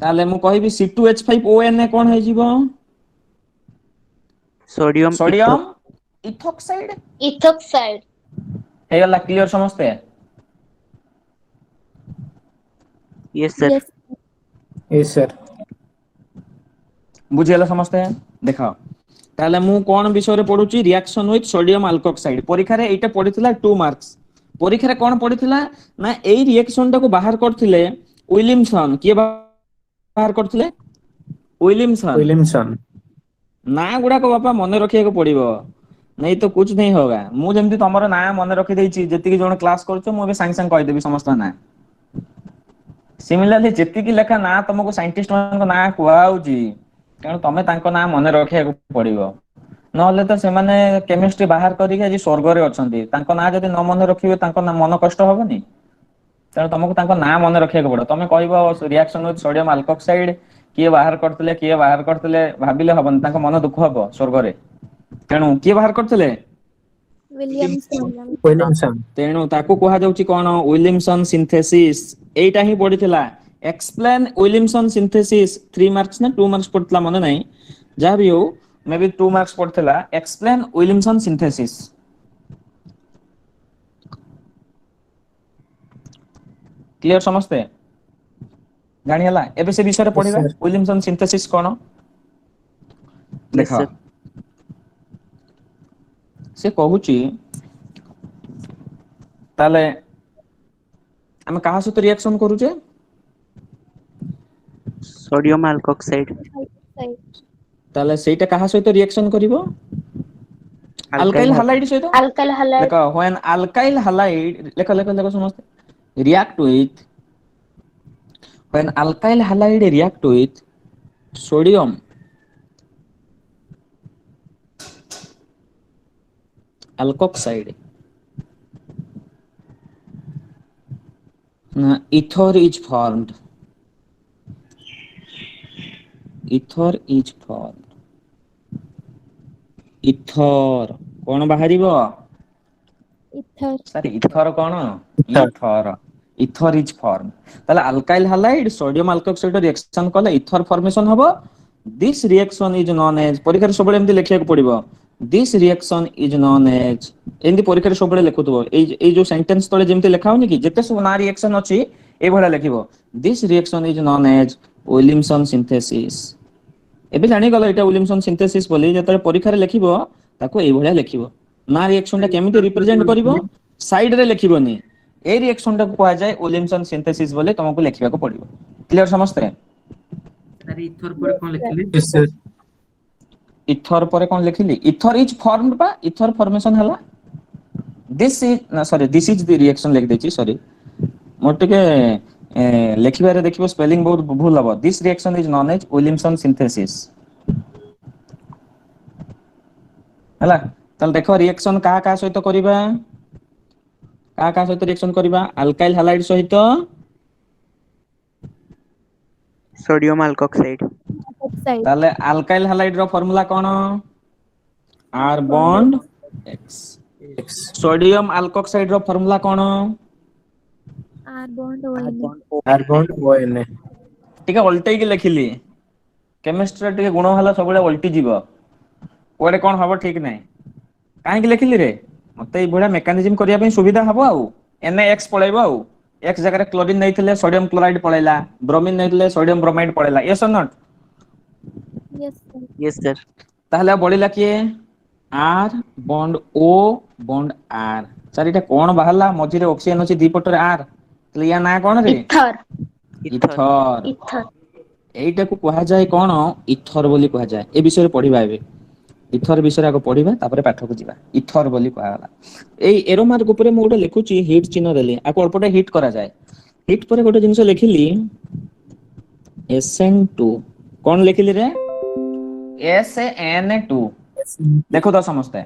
ताले मु कहिबी C2H5ONA कोन हे जिवो Sodium. Sodium ethoxide Ethoxide. हे गला क्लियर समझते Yes, sir. Yes, sir. बुझियला समझते देखो ताले मु कोन विषय रे पढुची रिएक्शन विथ सोडियम अल्कोक्साइड परीक्षा रे एटा पढितला 2 मार्क्स परीक्षा रे कोन पढितला ना एई रिएक्शन टा को बाहर करथिले विलियमसन के बाहर करथिले Williamson. ना गुडा को बापा मन रखिया को पड़िबो नहीं तो कुछ नहीं होगा मु जेमति तमरो ना मन रखि देछि जेति कि जोन क्लास करछो मु बे संग संग कहि देबी समस्त ना सिमिलरली जेति कि लेखा ना तुमको साइंटिस्ट मान को ना कुआउची କାରଣ ତମେ ତାଙ୍କ ନାଁ ମନେ ରଖିବାକୁ ପଡିବ, ନହେଲେ ତ ସେମାନେ କେମିଷ୍ଟ୍ରି ବାହାର କରିକି ଆଜି ସ୍ୱର୍ଗରେ ଅଛନ୍ତି, ତାଙ୍କ ନାଁ ଯଦି ନ ମନେ ରଖିବେ ତାଙ୍କ ମନ କଷ୍ଟ ହବନି। ତେଣୁ ତମକୁ ତାଙ୍କ ନାଁ ମନେ ରଖିବାକୁ ପଡିବ। ତମେ କହିବ ରିଆକ୍ସନ ୱିଥ ସୋଡିୟମ ଆଲକକ୍ସାଇଡ କିଏ ବାହାର କରିଥିଲେ ଭାବିଲେ ହବନି, ତାଙ୍କ ମନ ଦୁଃଖ ହବ ସ୍ୱର୍ଗରେ। ତେଣୁ କିଏ ବାହାର କରିଥିଲେ? ୱିଲିୟମସନ୍। Williamson. ତେଣୁ ତାକୁ କୁହାଯାଉଛି କଣ? Williamson synthesis. ଏଇଟା ହିଁ ପଡିଥିଲା। ଏକ୍ସପ୍ଲେନ ୱିଲିୟମସନ ସିନ୍ଥେସିସ୍ 3 ମାର୍କସ ନା 2 ମାର୍କସ ପଡିଥିଲା ମନେ ନାହିଁ, ଯାହା ବି ହଉ ମେ ବି 2 ମାର୍କସ ପଡିଥିଲା। Explain Williamson synthesis. କ୍ଲିୟର ସମସ୍ତେ? ଜାଣି ହେଲା? ଏବେ ସେ ବିଷୟରେ Yes, ପଢିବା sir. ୱିଲିୟମସନ ସିନ୍ଥେସିସ୍ କଣ। ଦେଖ Yes, sir. ସେ କହୁଛି ତାହେଲେ ଆମେ କାହା ସହିତ ରିଆକ୍ସନ କରୁଛେ? Sodium alkoxide. ତାହେଲେ ସେଇଟା କାହା ସହିତ ରିଆକ୍ସନ କରିବ? Alkyl alkyl halide. ହାଲାଇଡ ସହିତ। Alkyl halide. ଦେଖ when alkyl halide ଲେଖ ସମସ୍ତେ react with when alkyl halide react with sodium alkoxide, ether is formed. Ether is formed. ଇଥର କଣ ବାହାରିବ? ସାର୍ ଇଥର କଣ? Ether. ଇଥର ଇଜ ଫର୍ମ। ତାହେଲେ ଆଲକାଇଲ ହାଲାଇଡ ସୋଡିୟମ ଆଲକକ୍ସାଇଡ ରିଆକ୍ସନ କଲେ ଇଥର ଫର୍ମେସନ ହବ। This reaction is known age, ପରୀକ୍ଷାରେ ସବୁବେଳେ ଏମିତି ଲେଖିବାକୁ ପଡିବ। This reaction is known age, ଏମିତି ପରୀକ୍ଷାରେ ସବୁବେଳେ ଲେଖୁଥିବ। ଏଇ ଯୋଉ ସେଣ୍ଟେନ୍ସ ତଳେ ଯେମିତି ଲେଖା ହଉନି କି, ଯେତେ ସବୁ ନା ରିଆକ୍ସନ ଅଛି ଏଇଭଳିଆ ଲେଖିବ। This reaction is known age Williamson synthesis. ଏବେ ଜାଣିଗଲ ଏଇଟା ୱିଲିୟମସନ ସିନ୍ଥେସିସ୍ ବୋଲି, ଯେତେବେଳେ ପରୀକ୍ଷାରେ ଲେଖିବ ତାକୁ ଏଇଭଳିଆ ଲେଖିବ। ନା ରିଆକ୍ସନ ଟା କେମିତି ରିପ୍ରେଜେଣ୍ଟ କରିବ? ସାଇଡ ରେ ଲେଖିବନି। এই ରିଆକ୍ସନ ଟାକୁ କୁହାଯାଏ ୱିଲିୟମସନ ସିନ୍ଥେସିସ୍ ବୋଲି ତମକୁ ଲେଖିବାକୁ ପଡିବ। କ୍ଲିୟର ସମସ୍ତେ? ସାର୍ ଇଥର ପରେ କଣ ଲେଖିଲେ? Yes, sir. ଇଥର ପରେ କଣ ଲେଖିଲି? ଇଥର ଇଜ ଫର୍ମଡ ବା ଇଥର ଫର୍ମେସନ ହେଲା। ଦିସ୍ ଇଜ ଦି ରିଆକ୍ସନ ଲେଖିଦେଇଛି, ସରି। ମୋର ଟିକେ ଲେଖିବାରେ ଦେଖିବ ସ୍ପେଲିଂ ବହୁତ ଭୁଲ ହବ। This reaction is known age Williamson synthesis. ହେଲା, ତାହେଲେ ଦେଖ ରିଆକ୍ସନ କାହା କାହା ସହିତ କରିବା? କାହା କାହା ସହିତ ରିଆକ୍ସନ କରିବା? ଆଲକାଇଲ ହାଲାଇଡ ସହିତ Sodium alkoxide. ତାହେଲେ ଆଲକାଇଲ ହାଲାଇଡ ର ଫର୍ମୁଲା କଣ? ଆର ବଣ୍ଡ ଏକ୍ସ। X. ସୋଡିୟମ ଆଲକକ୍ସାଇଡ ର ଫର୍ମୁଲା କଣ? Carbon Carbon ONA. ଟିକେ ଓଲଟେଇକି ଲେଖିଲି। କେମିଷ୍ଟ୍ରିରେ ଟିକେ ଗୁଣ ହେଲା ସବୁବେଳେ ଓଲଟି ଯିବ, କୁଆଡେ କଣ ହବ ଠିକ ନାହିଁ। କାହିଁକି ଲେଖିଲି ରେ? ମତେ ଏଇଭଳିଆ ମେକାନିଜିମ କରିବା ପାଇଁ ସୁବିଧା ହବ ଆଉ। NaX ପଳେଇବ ଆଉ। ଏକ୍ସ ଜାଗାରେ କ୍ଲୋରିନ ନେଇଥିଲେ ସୋଡିୟମ କ୍ଲୋରାଇଡ ପଳେଇଲା, ବ୍ରୋମିନ ନେଇଥିଲେ ସୋଡିୟମ ବ୍ରୋମାଇଡ ପଳେଇଲା। Yes or not? Yes, sir. ତାହେଲେ ଆଉ ବଳିଲା କିଏ? ଆର ବଣ୍ଡ ଓ ବଣ୍ଡ ଆର। ସାର୍ ଏଇଟା କଣ ବାହାରିଲା? ମଝିରେ ଅକ୍ସିଜେନ ଅଛି, ଦି ପଟରେ ଆର। ତାହେଲେ ୟା ନାଁ କଣ ରେ? Ether. Ether. ଇଥର। Ether. ଏଇଟାକୁ କୁହାଯାଏ କଣ? ଇଥର ବୋଲି କୁହାଯାଏ। ଏ ବିଷୟରେ ପଢିବା ଏବେ। ଇଥର ବିଷୟରେ ଆଗ ପଢିବା, ତାପରେ ପାଠକୁ ଯିବା। ଇଥର ବୋଲି କୁହାଗଲା। ଏଇ ଏରୋ ମାର୍କ ଉପରେ ମୁଁ ଗୋଟେ ଲେଖୁଛି ହିଟ ଚିହ୍ନ ଦେଲି, ଆକୁ ଅଳ୍ପଟେ ହିଟ କରାଯାଏ। ହିଟ ପରେ ଗୋଟେ ଜିନିଷ ଲେଖିଲି SN2। କଣ ଲେଖିଲି ରେ? SN2। ଦେଖୁ ତ ସମସ୍ତେ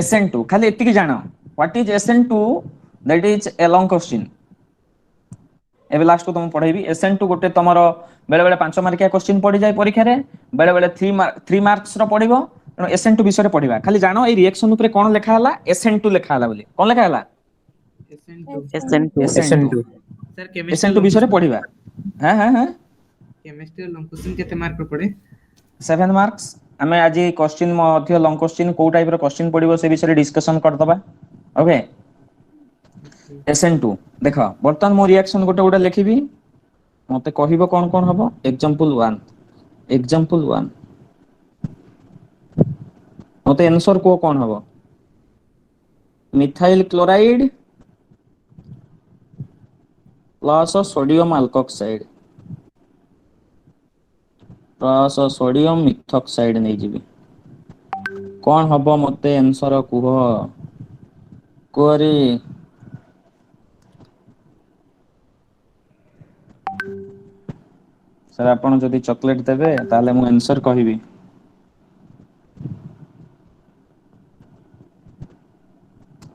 SN2 ଖାଲି ଏତିକି ଜାଣ। What is SN2? That is a long question. ଏବେ ଲାଷ୍ଟ କୁ ତମକୁ ପଢେଇବି। SN2 ଗୋଟେ ତମର ବେଳେ ବେଳେ 5 ମାର୍କିଆ କ୍ୱେଶ୍ଚିନ୍ ପଡିଯାଏ ପରୀକ୍ଷାରେ, ବେଳେ ବେଳେ 3 ମାର୍କସ ର ପଡିବ। ତେଣୁ SN2 ବିଷୟରେ ପଢିବା। ଖାଲି ଜାଣ ଏଇ ରିଆକ୍ସନ ଉପରେ କଣ ଲେଖା ହେଲା? SN2 ଲେଖା ହେଲା ବୋଲି। କଣ ଲେଖା ହେଲା? SN2 SN2. SN2। Sir chemistry SN2 ବିଷୟରେ ପଢିବା। ହଁ ହଁ ହଁ, କେମିଷ୍ଟ୍ରି ଲଙ୍ଗ କ୍ୱେଶ୍ଚିନ୍ କେତେ ମାର୍କ ପଡେ? 7 ମାର୍କସ। ଆମେ ଆଜି କ୍ୱେଶ୍ଚିନ୍ ମଧ୍ୟ ଲଙ୍ଗ କ୍ୱେଶ୍ଚିନ୍ କୋଉ ଟାଇପ ର କ୍ୱେଶ୍ଚିନ୍ ପଡିବ ସେ ବିଷୟରେ ଡିସ୍କସନ କରିଦବା। ଓକେ। SN2 ଦେଖ, ବର୍ତ୍ତମାନ ମୁଁ ରିଆକ୍ସନ ଗୋଟେ ଗୋଟେ ଲେଖିବି, ମତେ କହିବ କଣ କଣ ହବ। Example 1, example 1। ମତେ ଆନ୍ସର କୁହ କଣ ହବ? Methyl chloride plus sodium alkoxide plus sodium methoxide ନେଇଯିବି। କଣ ହବ ମତେ ଆନ୍ସର କୁହ? କୁହରେ। सर आपण जदि चॉकलेट देबे ताले मु आंसर कहिबी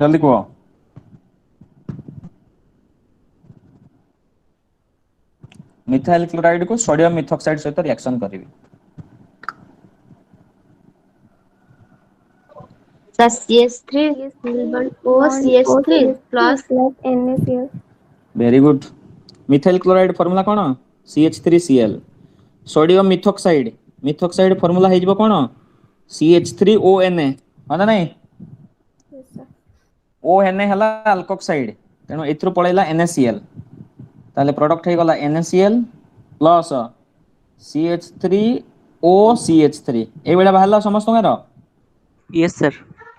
जल्दी कहो मिथाइल क्लोराइड को सोडियम मिथॉक्साइड सहित रिएक्शन करिवे sir CH3 OCH3 plus NaCl. Very good methyl chloride formula कोन CH3Cl sodium methoxide methoxide formula हे जबो कोन CH3ONa माने नहीं Yes, sir. ONa हला अल्कोक्साइड तेनो एथरो पळैला NaCl ताले प्रोडक्ट हे गला NaCl प्लस CH3OCH3 ए बेला बाहरला समस्त गर Yes, sir.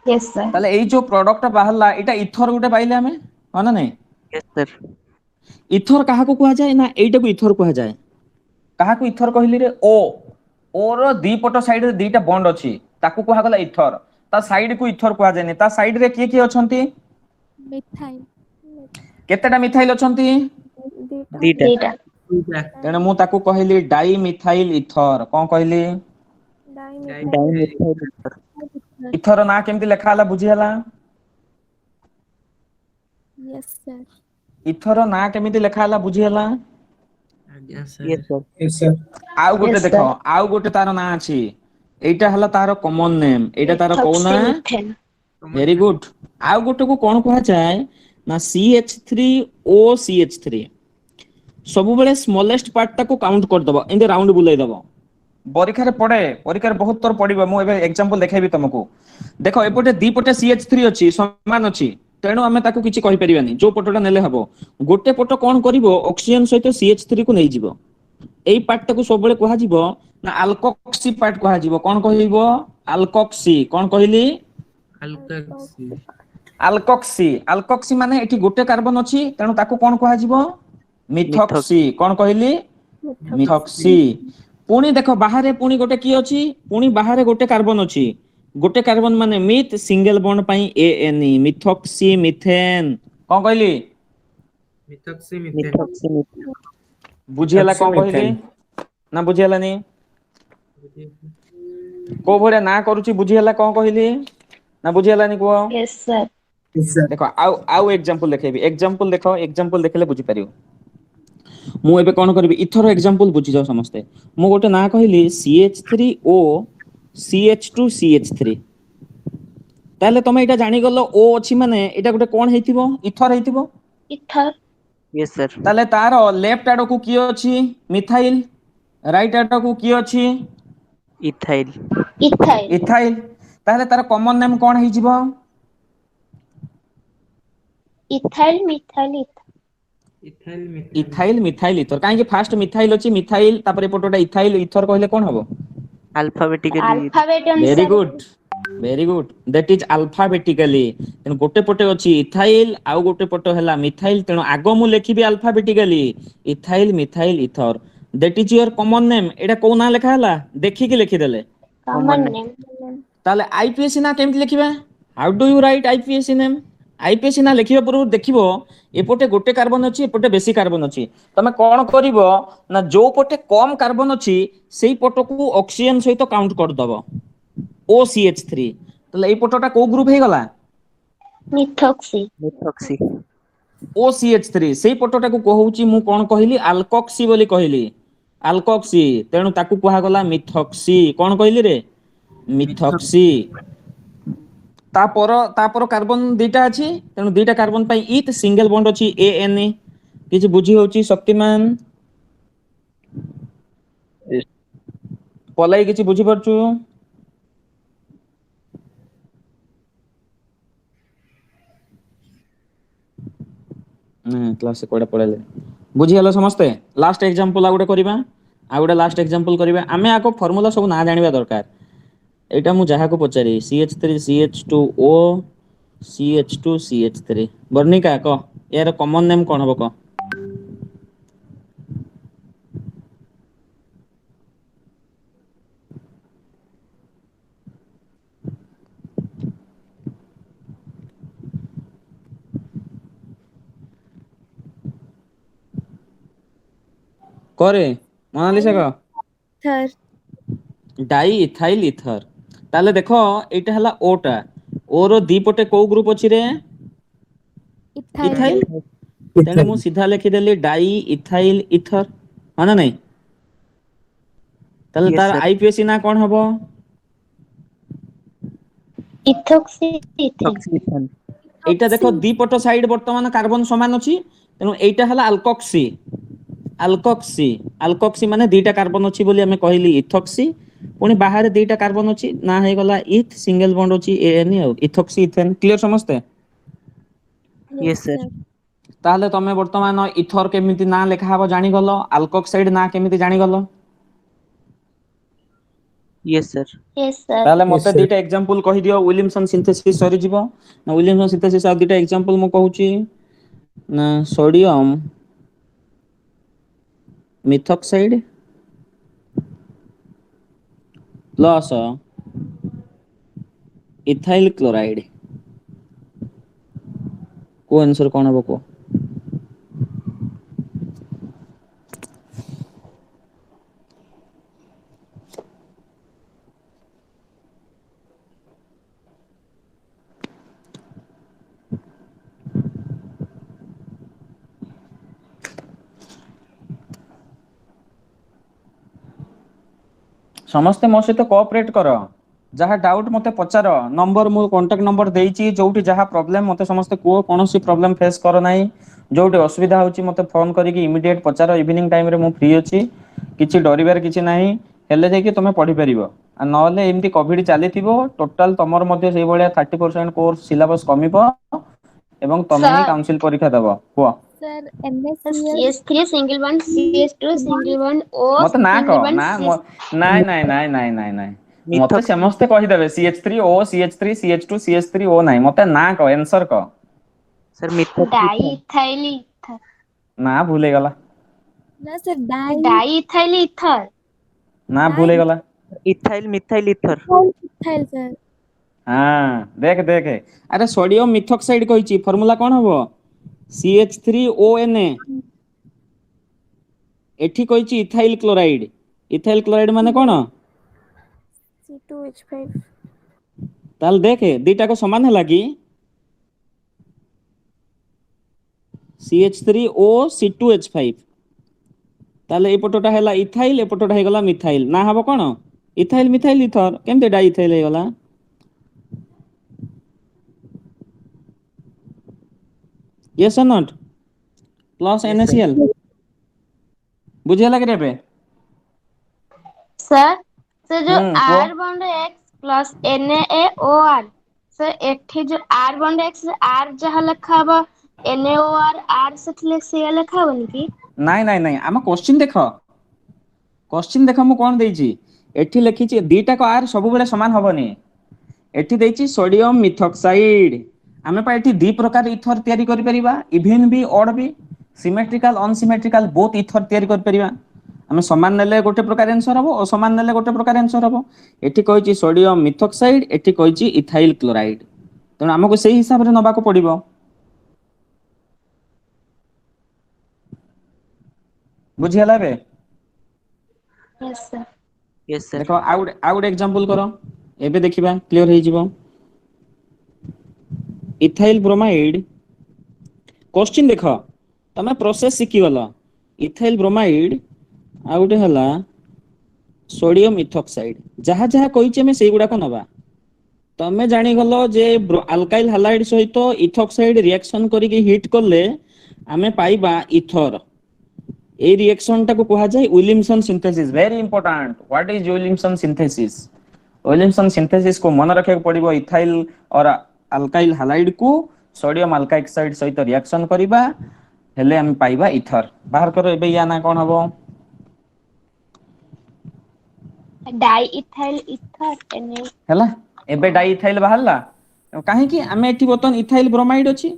यस सर ताले एई जो प्रोडक्ट बाहरला एटा इथर गुटे पाइले हमें माने नहीं Yes, sir. इथर काहा को कुहा जाए ना एटा को इथर कुहा जाए काहा को इथर कहली रे ओ रो दी पट साइड रे दीटा बॉन्ड अछि ताकू कुहा गला इथर ता साइड को इथर कुहा जाय नै ता साइड रे किए किए अछंती Methyl. केतेटा मिथाइल अछंती Dita. Dita. डेटा दुईटा तेणु मु ताकू कहली डाई मिथाइल इथर कोन कहली Dimethyl. Dimethyl ether. इथर ना केमति लेखा हला बुझी हला Yes, sir. इथर ना केमिति लेखा हला बुझी हला आज्ञा Yes, sir sir. Yes, sir. आउ गोटे Yes, देखो sir. आउ गोटे तार ना अछि एटा हला तार कॉमन नेम एटा तार कोना मिथॉक्सीमिथेन वेरी गुड आउ गोटे को कोन कुहा जाय ना CH3OCH3 सब बेले स्मॉलेस्ट पार्ट टाको काउंट कर दबो इन राउंड बुलाई दबो परीक्षा रे पड़े परीक्षा रे बहुत तर पड़िबो मु एबे एग्जांपल देखाइबी तुमको देखो एपटे दी पटे CH3 अछि समान अछि तेणु आमे ताको किछि कहि परिबानी जो पटोटा नेले हबो गोटे पटो कोन करिवो ऑक्सीजन सहित CH3 को नै जिवो एई पार्ट टाको सब बेले कहा जिवो ना अल्कोक्सी पार्ट कहा जिवो कोन कहिबो अल्कोक्सी कोन कहिली अल्कोक्सी अल्कोक्सी माने एठी गोटे कार्बन अछि तेणु ताको कोन कहा जिवो मिथॉक्सी कोन कहिली मिथॉक्सी पुणी देखो बाहरे पुणी गोटे की अछि पुणी बाहरे गोटे कार्बन अछि गोटे कार्बन माने मिथ सिंगल बॉन्ड पई ANE मिथॉक्सी मिथेन कोन कहली मिथॉक्सी मिथेन Methoxy methyl. बुझियला कोन कहली ना बुझियलानी को भरे ना करूची बुझियला कोन कहली ना बुझियलानी को यस सर Yes, sir. देखो आउ एग्जांपल देखेबी एग्जांपल देखो एग्जांपल देखले बुझी परियो मु एबे कोन करबी इथरो एग्जांपल बुझी जाओ समस्ते मु गोटे ना कहली CH3O CH2CH3 ताले तमे एटा जानि गलो O अछि माने एटा गोटे कोन हेतिबो इथर हेतिबो इथर Yes, sir. ताले तारो लेफ्ट आडो को की अछि मिथाइल राइट आडो को की अछि Ethyl. इथाइल इथाइल ताले तार कॉमन नेम कोन हे जिवो ethyl methyl ethyl methyl ethyl methyl ether काहे कि फास्ट मिथाइल अछि मिथाइल तापर एपटोटा इथाइल इथर कहले कोन हबो Alphabetically. अल्फाबेट वेरी अनुसार गुड दैट इज अल्फाबेटिकली तेणु गोटे पटे अछि इथाइल आउ गोटे पटे हला मिथाइल तेणु आगो मु लेखिबी alphabetically ethyl methyl ether that is your common name एटा को ना लेखा हला देखि कि लिखि देले कॉमन नेम ताले आईपीएससी ना केमति लिखिबा how do you write IUPAC name IUPAC ना लिखिबा पूर्व देखिबो एपटे गोटे कार्बन अछि एपटे बेसी कार्बन अछि तमे कोन करिवो ना जो पटे कम कार्बन अछि सेही पटको ऑक्सीजन सहित काउंट कर दबो OCH3 ताले एई पटोटा को ग्रुप हे गला मिथॉक्सी Methoxy. OCH3 सेही पटोटा को कहूची मु कोन कहली अल्कोक्सी बोली कहली अल्कोक्सी तेणु ताकू कहा गला मिथॉक्सी कोन कहली रे मिथॉक्सी तापर कार्बन दीटा अछि तेणु दीटा कार्बन पई इथ सिंगल बॉन्ड अछि ANA किछि बुझी होची शक्तिमान Yes. पलाई किछि बुझी परचु क्लास कोडा पळले बुझी हलो समस्ते लास्ट एग्जांपल आ गुटे करबा आ गुटे लास्ट एग्जांपल करबा आमे आको फार्मूला सब ना जानिबा दरकार एटा मु जहा को पचारी CH3 CH2O CH2 CH3 Varnika को यार कॉमन नेम कोन हबो को करे ମୋନାଲିସା କହ Third. डाई इथाइल इथर ताले देखो एटा हला ओ टा ओ रो दी पटे को ग्रुप अछि रे Ethyl. इथाइल तेने मु सीधा लिखि देली डाई इथाइल इथर माने नहीं ताले Yes, तार sir. आईपीएसी ना कोन हबो इथोक्सी इथेन Oxygen. एटा देखो Ethoxy. दी पट साइड वर्तमान कार्बन समान अछि तेनु एटा हला अल्कोक्सी अल्कोक्सी अल्कोक्सी माने दीटा कार्बन अछि बोली हमें कहली इथोक्सी पुनी बाहर दीटा कार्बन अछि ना हे गला इथ सिंगल बॉन्ड अछि एन आ इथोक्सी इथेन क्लियर समझते Yes, Yes, sir. sir. ताहले तमे वर्तमान इथर केमिति ना लेखा हबो जानि गलो अल्कोक्साइड ना केमिति जानि गलो Yes, sir. यस सर ताहले Yes, मते sir. दीटा एग्जांपल कहि दियो विलियमसन सिंथेसिस सरी जिवो ना विलियमसन सिंथेसिस आ दीटा एग्जांपल मु कहूची ना sodium methoxide plus ethyl chloride को आंसर कोन हबो को समस्ते मो सहित कोऑपरेट करो जहाँ डाउट मते पचार नंबर मु कांटेक्ट नंबर देइची जोठी जहाँ प्रॉब्लम मते समस्ते को कोनोसी प्रॉब्लम फेस करो नाही जोठी असुविधा होची मते फोन करिकि इमीडिएट पचार इवनिंग टाइम रे मु फ्री अछि किछि डरिबार किछि नाही हेले जे कि तुमे पढी परिबो आ नले एमती कोविड चलीथिबो टोटल तमर मध्ये सेही भलिया 30% कोर्स सिलेबस कमिबो एवं तमे ही सर काउंसिल परीक्षा दबो को Sir, NaCl. CH3 single bond CH2 single bond O मते ना सिंगल कह बॉन्ड ना CH नाइ नाइ नाइ नाइ नाइ नाइ मते Methoxy. समस्ते कहि देबे CH3O CH3 CH2 CH3O नाही मते ना कह आंसर कह Sir, methoxy. Di ethyl ether ना भूले गला No, sir. Di ethyl ether ना भूले गला Ethyl, methyl ether. Ethyl, sir. हाँ देख देख अरे सोडियम मिथॉक्साइड कहिची फार्मूला कोन हबो CH3ONA एठी कहिची इथाइल क्लोराइड माने कोन C2H5. ताल देखे दीटा को समान है कि CH3O C2H5 ताले एपटोटा हैला इथाइल एपटोटा हे गला मिथाइल ना हबो कोन इथाइल मिथाइल इथर केमते डाई इथाइल हे गला yes or not plus Yes, sir. NaCl बुझे लगे रे बे सर सर जो को R bond X plus NaOR sir एठी जो R बॉन्ड X R जहाँ लिखा हबो NaOR R सेठले से लिखा हबो कि नाइ नाइ नाइ आम क्वेश्चन देख मु कोन देइची एठी लिखिची दीटा को आर सब बेले समान हबनी एठी देइची सोडियम मिथॉक्साइड आमे पा एठी दी प्रकार इथर तयारी करि परिबा इवन भी ऑड भी सिमेट्रिकल अनसिमेट्रिकल बोथ इथर तयारी करि परिबा आमे समान नेले गोटे प्रकार आंसर हबो और समान नेले गोटे प्रकार आंसर हबो एठी कहिची सोडियम मिथॉक्साइड एठी कहिची इथाइल क्लोराइड तण हमको सेही हिसाब रे नबा को पड़िबो बुझी हला बे यस सर Yes, sir. देखो आउट एग्जांपल करो एबे देखिबा क्लियर हे जिवो इथाइल ब्रोमाइड क्वेश्चन देखो तमे प्रोसेस शिखि गलो इथाइल ब्रोमाइड आ गुटे हला सोडियम इथॉक्साइड जहा जहा कहिचे में सेही गुडा को नबा तमे जानि गलो जे अल्काइल हैलाइड सहित इथॉक्साइड रिएक्शन करिके हिट करले आमे पाइबा इथर ए रिएक्शन टा को कहा जाय Williamson synthesis very important what is Williamson synthesis Williamson synthesis को मन रखे पड़िबो इथाइल और अल्काइल हैलाइड को सोडियम अल्काइड सहित रिएक्शन करिबा हेले हम पाइबा इथर बाहर करो एबे या ना कोन हबो डाई इथाइल ईथर Na हैला एबे डाई इथाइल बाहरला काहे कि हमें एठी बतन इथाइल ब्रोमाइड अछि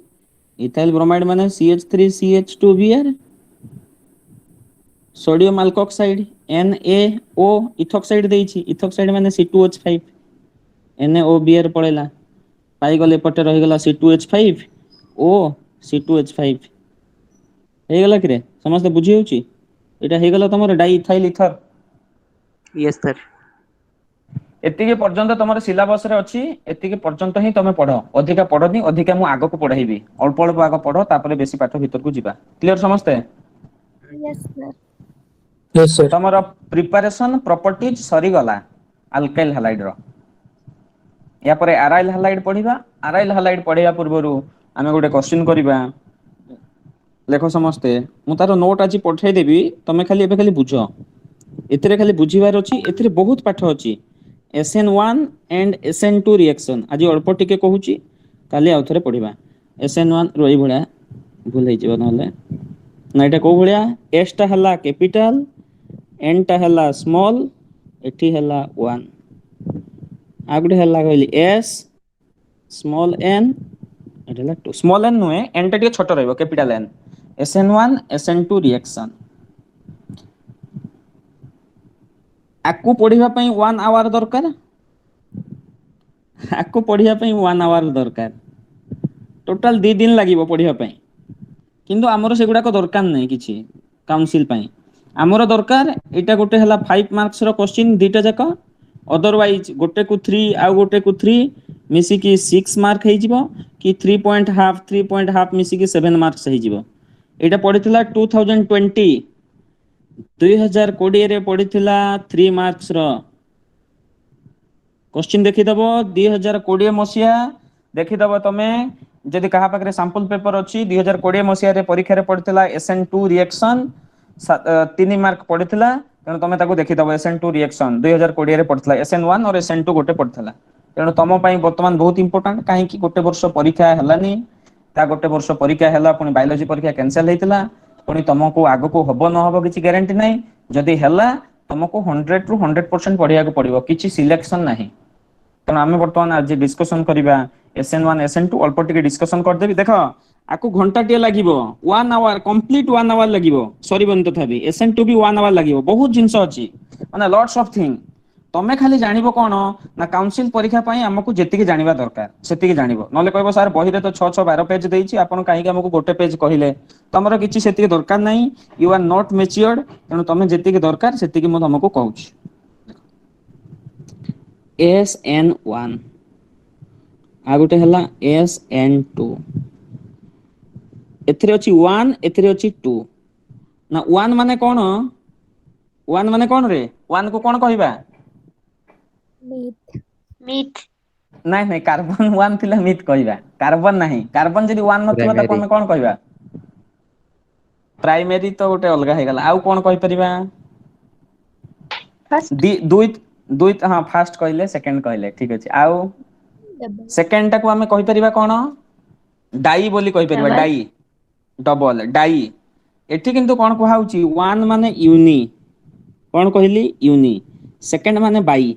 इथाइल ब्रोमाइड माने CH3CH2Br sodium alkoxide NaO ethoxide देइछि इथॉक्साइड माने C2H5 NaOBr पळेला पाई गले पटे रहि गला C2H5 O C2H5 हे गला कि रे समस्त बुझी होउची एटा हे गला तमर di ethyl ether Yes, sir. एतिके पर्यंत तमर सिलेबस रे अछि एतिके पर्यंत ही तमे पढो अधिका पढोनी अधिका मु आगो को पढाइबी अल्प अल्प आगो पढो तापरे बेसी पाठ भीतर को जिबा क्लियर समझते Yes, sir. Yes, sir. तमर प्रिपरेशन प्रॉपर्टीज सरी गला अल्काइल हैलाइड रो या परे अराइल हैलाइड पढिबा अराइल हैलाइड पढिया पूर्वरु आमे गोटे क्वेश्चन करिबा लेखो समझते मु तारो नोट आज पठाई देबी तमे खाली एबे खाली बुझो एथिरे खाली बुझिबार अछि एथिरे बहुत पाठ अछि SN1 एंड SN2 रिएक्शन आज अल्प टिके कहूची काली आउ थरे पढिबा SN1 रोई भळा भूल हे जिवो नले ना एटा को भळा S टा हला कैपिटल N टा हला स्मॉल एठी हला 1 आगुडे हला कहली S स्मॉल n एटा हला 2 स्मॉल n नुए n टा टिके छोट रहइबो capital N SN1 SN2 reaction आकु पढिबा पई 1 आवर दरकार आकु पढिबा पई 1 आवर दरकार टोटल 2 दिन लागिबो पढिबा पई किंतु हमरो सेगुडा को दरकार नै किछि काउंसिल पई हमरो दरकार एटा गोटे हला 5 मार्क्स रो क्वेश्चन दीटा जाका अदरवाइज गोटे को 3 आ गोटे को 3 मिसी की 6 मार्क हे जिवो कि 3.5 मिसी की 7 मार्क्स हे जिवो एटा पढितला 2020 2020 रे पढितला 3 मार्क्स रो क्वेश्चन देखि दबो 2020 मसिया देखि दबो तमे जदि कहा पाकरे सैंपल पेपर अछि 2020 मसिया रे परीक्षा रे पढितला SN2 रिएक्शन 3 मार्क पढितला तेनु तमे ताको देखि दबो SN2 रिएक्शन 2020 रे पढितला SN1 और SN2 गोटे पढितला तेनु तम पई वर्तमान बहुत इंपोर्टेंट काहे कि गोटे वर्ष परीक्षा हलानी ता गोटे वर्ष परीक्षा हला पुनी बायोलॉजी परीक्षा कैंसिल हेतिला पुनी तुमको आगो को हबो न हबो किछि गारंटी नै जदि हला तुमको 100 रु 100% पढिया को पड़िबो किछि सिलेक्शन नाही तन आमे वर्तमान आज डिस्कशन करिबा SN1 SN2 अल्प टिके डिस्कशन कर देबी देखो आकु घंटा TA लागिवो 1 our complete 1 our लागिवो sorry बन तथाबी SN2 भी 1 आवर लागिवो बहुत जिंस अछि माने लॉट्स ऑफ थिंग तमे खाली जानिबो कोन ना काउंसिल परीक्षा पई हमकु जेतिके जानिबा दरकार सेतिके जानिबो नले कहबो सर बही रे तो 6 6 12 पेज देइछि आपण काहे कि हमकु गोटे पेज कहिले तमरो किछि सेतिके दरकार नै यू आर नॉट मैच्योर्ड तनो तमे जेतिके दरकार सेतिके म हमकु कहूछि SN1 आ गोटे हला SN2 एथिरे अछि 1 एथिरे अछि 2 ना 1 माने कोन 1 माने कोन रे 1 को कोन कहिबा Meat. मीठ नहीं नहीं कार्बन 1 थिला मिथ कहिबा कार्बन नहीं कार्बन जदि 1 नथिबा त कोन कोन कहिबा प्राइमरी तो गोटे अलगा हे गला आउ कोन कहि परिबा फर्स्ट दुई दुई हां फर्स्ट कहले सेकंड कहले ठीक अछि आउ Double. सेकंड टा को हमें कहि परिबा कोन डाई बोली कहि परिबा Double. डाई डबल डाई एठी किंतु कोन कहउची 1 माने यूनि कोन कहली यूनि सेकंड माने बाई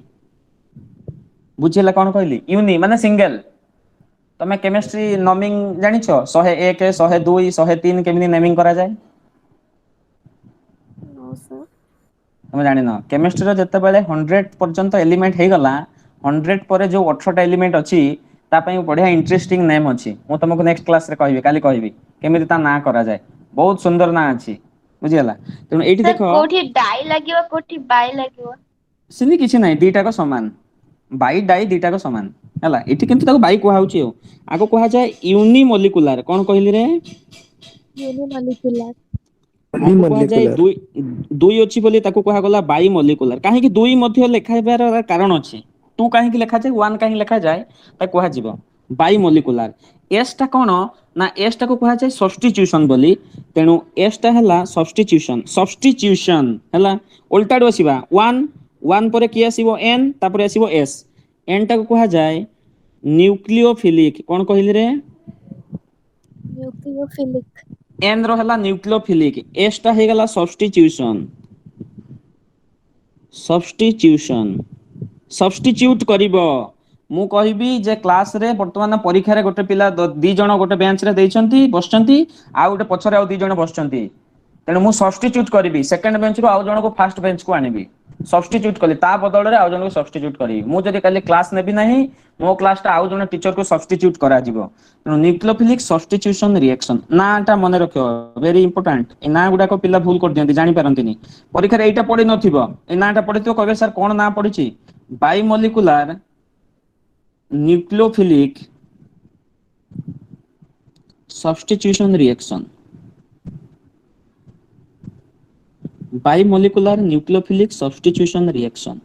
बुझिला कोन कहली यूनि माने सिंगल तमे केमिस्ट्री नमिंग जानिछो 101 102 103 केमिनि नेमिंग करा जाय No, sir. तमे जानि न केमिस्ट्री रो जते बेले 100 पर्यंत एलिमेंट हे गला 100 परे जो 18 टा एलिमेंट अछि ता पई बढ़िया इंटरेस्टिंग नेम अछि मु तुमको नेक्स्ट क्लास रे कहबी काली कहबी केमिति ता ना करा जाय बहुत सुंदर ना अछि बुझिला तेनु एठी सर देखो कोठी डाई लागिवो कोठी बाई लागिवो सिनी किछि नै दीटा को समान बाई डाई दीटा को समान हला एठी किंतु ताको बाई कोहा होची आगो कोहा जाय यूनि मोलिकुलर कोन कहली रे Unimolecular. आगो कोहा जाय दुई अछि बोली ताको कोहा गला बाई मोलिकुलर काहे कि दुई मध्ये लेखा हेबार कारण अछि तू काहे कि लेखा जाय 1 काहे लेखा जाय ता कोहा जिवो बाई मोलिकुलर एस टा कोन ना एस टा को कोहा जाय सब्स्टिट्यूशन बोली तेनु एस टा हला सब्स्टिट्यूशन हला उल्टाडो आसीबा 1 परे कि आसीबो n तापरे आसीबो s n टा को कोहा जाय न्यूक्लियोफिलिक कोन कहिली रे Nucleophilic. n रो हला न्यूक्लियोफिलिक s टा हे गला सब्स्टिट्यूट करिवो मु कहिबी जे क्लास रे वर्तमान परीक्षा रे गोटे पिला 2 जण गोटे बेंच रे दैछंती बसचंती आ गोटे पछरे आ 2 जण बसचंती तेणु मु सब्स्टिट्यूट करी सेकंड बेंच रु आउ जण को फर्स्ट बेंच को आनिबी सब्स्टिट्यूट कली ता बदल रे आउ जण को सब्स्टिट्यूट करी मु जदी काली क्लास नेबी नाही मो क्लास टा आउ जण टीचर को सब्स्टिट्यूट करा जिवो तेणु न्यूक्लियोफिलिक सब्स्टिट्यूशन रिएक्शन नाटा मने रखियो वेरी इंपोर्टेंट ए ना गुडा को पिला भूल कर दियंती जानि पारंतीनी परीक्षा रे एटा पढी नथिबो ए नाटा पढितो कहबे सर कोन ना पढिची bimolecular nucleophilic substitution reaction bimolecular nucleophilic substitution reaction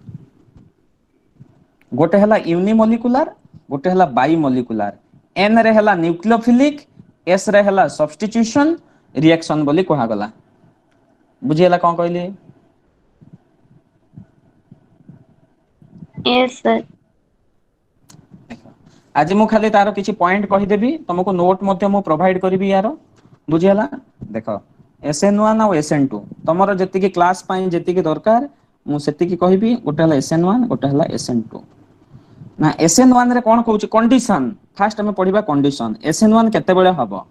गोटे हला यूनिमोलिकुलर गोटे हला बाइमोलिकुलर एन रे हला न्यूक्लियोफिलिक एस रे हला सब्स्टिट्यूशन रिएक्शन बोली कहा गला बुझियला कोन कहली यस सर आज मु खाली तारो किछि पॉइंट कहि देबी तुमको नोट मध्ये मु प्रोवाइड करबी यारो बुझियला देखो SN1 और SN2 तमरो जति की क्लास पाई जति की दरकार मु सेति की कहबी गोटे हला SN1 गोटे हला SN2 ना SN1 रे कोन कहूची कंडीशन फास्ट हम पढिबा कंडीशन SN1 केते बेले हबो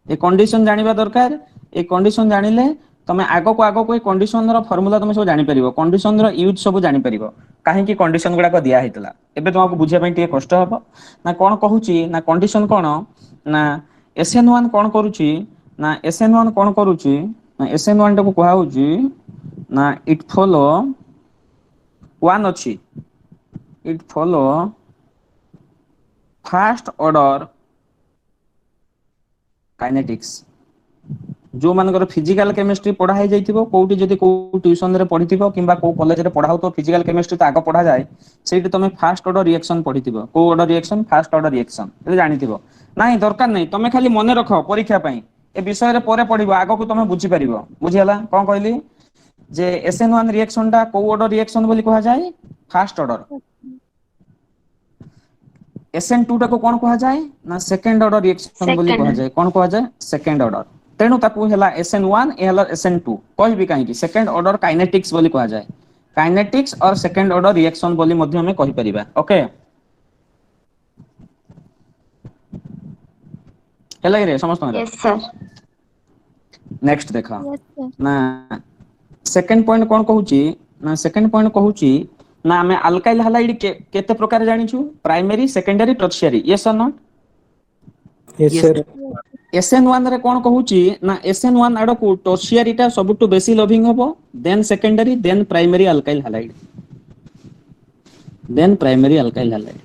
ए कंडीशन जानिबा दरकार ए कंडीशन जानिले तमे आगो को ए कंडीशन रो फार्मूला तमे सब जानि परिबो कंडीशन रो यूज सब जानि परिबो काहे की कंडीशन गुडा को दिया हेतला एबे तुमको बुझिया पई टिके कष्ट हबो ना कोन कहूची ना कंडीशन कोन ना SN1 कोन करूची ना SN1 कोन करूची ना SN1 टाको कहा होची ना इट फॉलो वन अछि it follow first order kinetics जो मानकर फिजिकल केमिस्ट्री पढ़ा है जाइथिबो कोउटी जदी को ट्यूशन रे पढिथिबो किबा को कॉलेज रे पढ़ाउ तो फिजिकल केमिस्ट्री तो आगो पढ़ा जाए सेठी तमे फर्स्ट ऑर्डर रिएक्शन पढिथिबो को order reaction first order reaction ए जानिथिबो नाही दरकार नाही तमे खाली मने रखो परीक्षा पई ए विषय रे परे पढिबो आगो को तमे बुझी परिबो बुझियला कोन कहली जे SN1 रिएक्शन टा को ऑर्डर रिएक्शन बोली कहा जाए फर्स्ट ऑर्डर SN2 टा को कोन कहा जाए ना सेकंड ऑर्डर रिएक्शन बोली कहा जाए कोन कहा जाए सेकंड ऑर्डर तेणु ताकू हेला SN1 ए हेला SN2 कहबी काहे कि सेकंड ऑर्डर काइनेटिक्स बोली कहा जाए काइनेटिक्स और सेकंड ऑर्डर रिएक्शन बोली मध्ये हमें कहि परिबा ओके हेला रे समस्त यस सर नेक्स्ट देखा Yes, sir. ना सेकंड पॉइंट कोन कहूची ना सेकंड पॉइंट कहूची ना हमें अल्काइल हैलाइड केते प्रकार जानिछु प्राइमरी सेकेंडरी टर्शियरी यस और not Yes, Yes, sir. SN1 रे कोन कहूची ना SN1 आडो को टर्शियरी टा सबटु बेसी लविंग हबो then secondary then primary alkyl halide then primary alkyl halide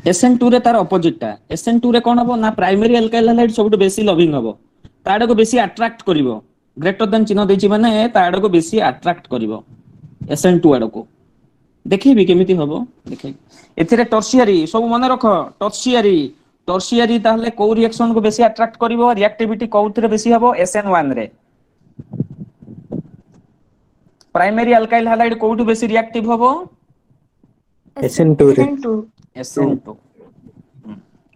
SN2 रे तार ऑपोजिट टा SN2 रे कोन हबो ना प्राइमरी अल्काइल हैलाइड सबटु बेसी लविंग हबो ताडो को बेसी अट्रैक्ट करिवो ग्रेटर देन चिन्ह देछि माने ताडो को बेसी अट्रैक्ट करिवो SN2 आडो को देखिबी केमिति हबो देखै एथिरे टर्शियरी सब मने रखो टर्शियरी ताहले को रिएक्शन को बेसी अट्रैक्ट करिवो रिएक्टिविटी कोउथरे बेसी हबो SN1 रे प्राइमरी अल्काइल हैलाइड कोउटु बेसी रिएक्टिव हबो SN2 रे SN2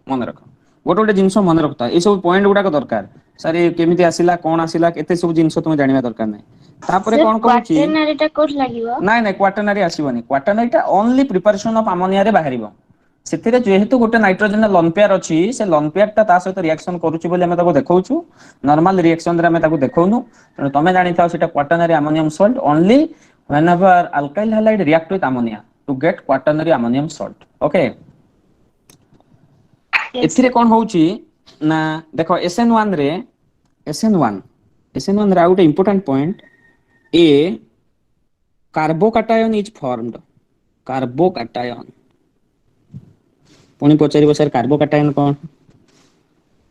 मन रख गोटे जिंस मन रखता ए सब पॉइंट गुडा दरकार सर ये केमिति आसिला कोन आसिला केते सब जिंस तुम जानिबा दरकार नै तापरे कोन कहूची क्वाटरनरी टा कोठ लागिवो नाइ नाइ क्वाटरनरी आसीबनी क्वाटरनरी टा ओनली प्रिपरेशन ऑफ अमोनिया रे बाहरिबो सेतिरे जेहेतु गोटे नाइट्रोजन लोन पेयर अछि से लोन पेयर ता ता सहित रिएक्शन करूची बोली हमें ताको देखौछु नॉर्मल रिएक्शन रे हमें ताको देखौनु तमे जानि थाओ सेटा quaternary ammonium salt only whenever alkyl halide react with ammonia to get quaternary ammonium salt okay एथिरे कोन होउची ना देखो SN1 रे SN1 रे आउट इंपोर्टेंट पॉइंट ए कार्बोकैटायन इज फॉर्म्ड कार्बोकैटायन पुणी पचारिबो सर कार्बोकैटायन कोन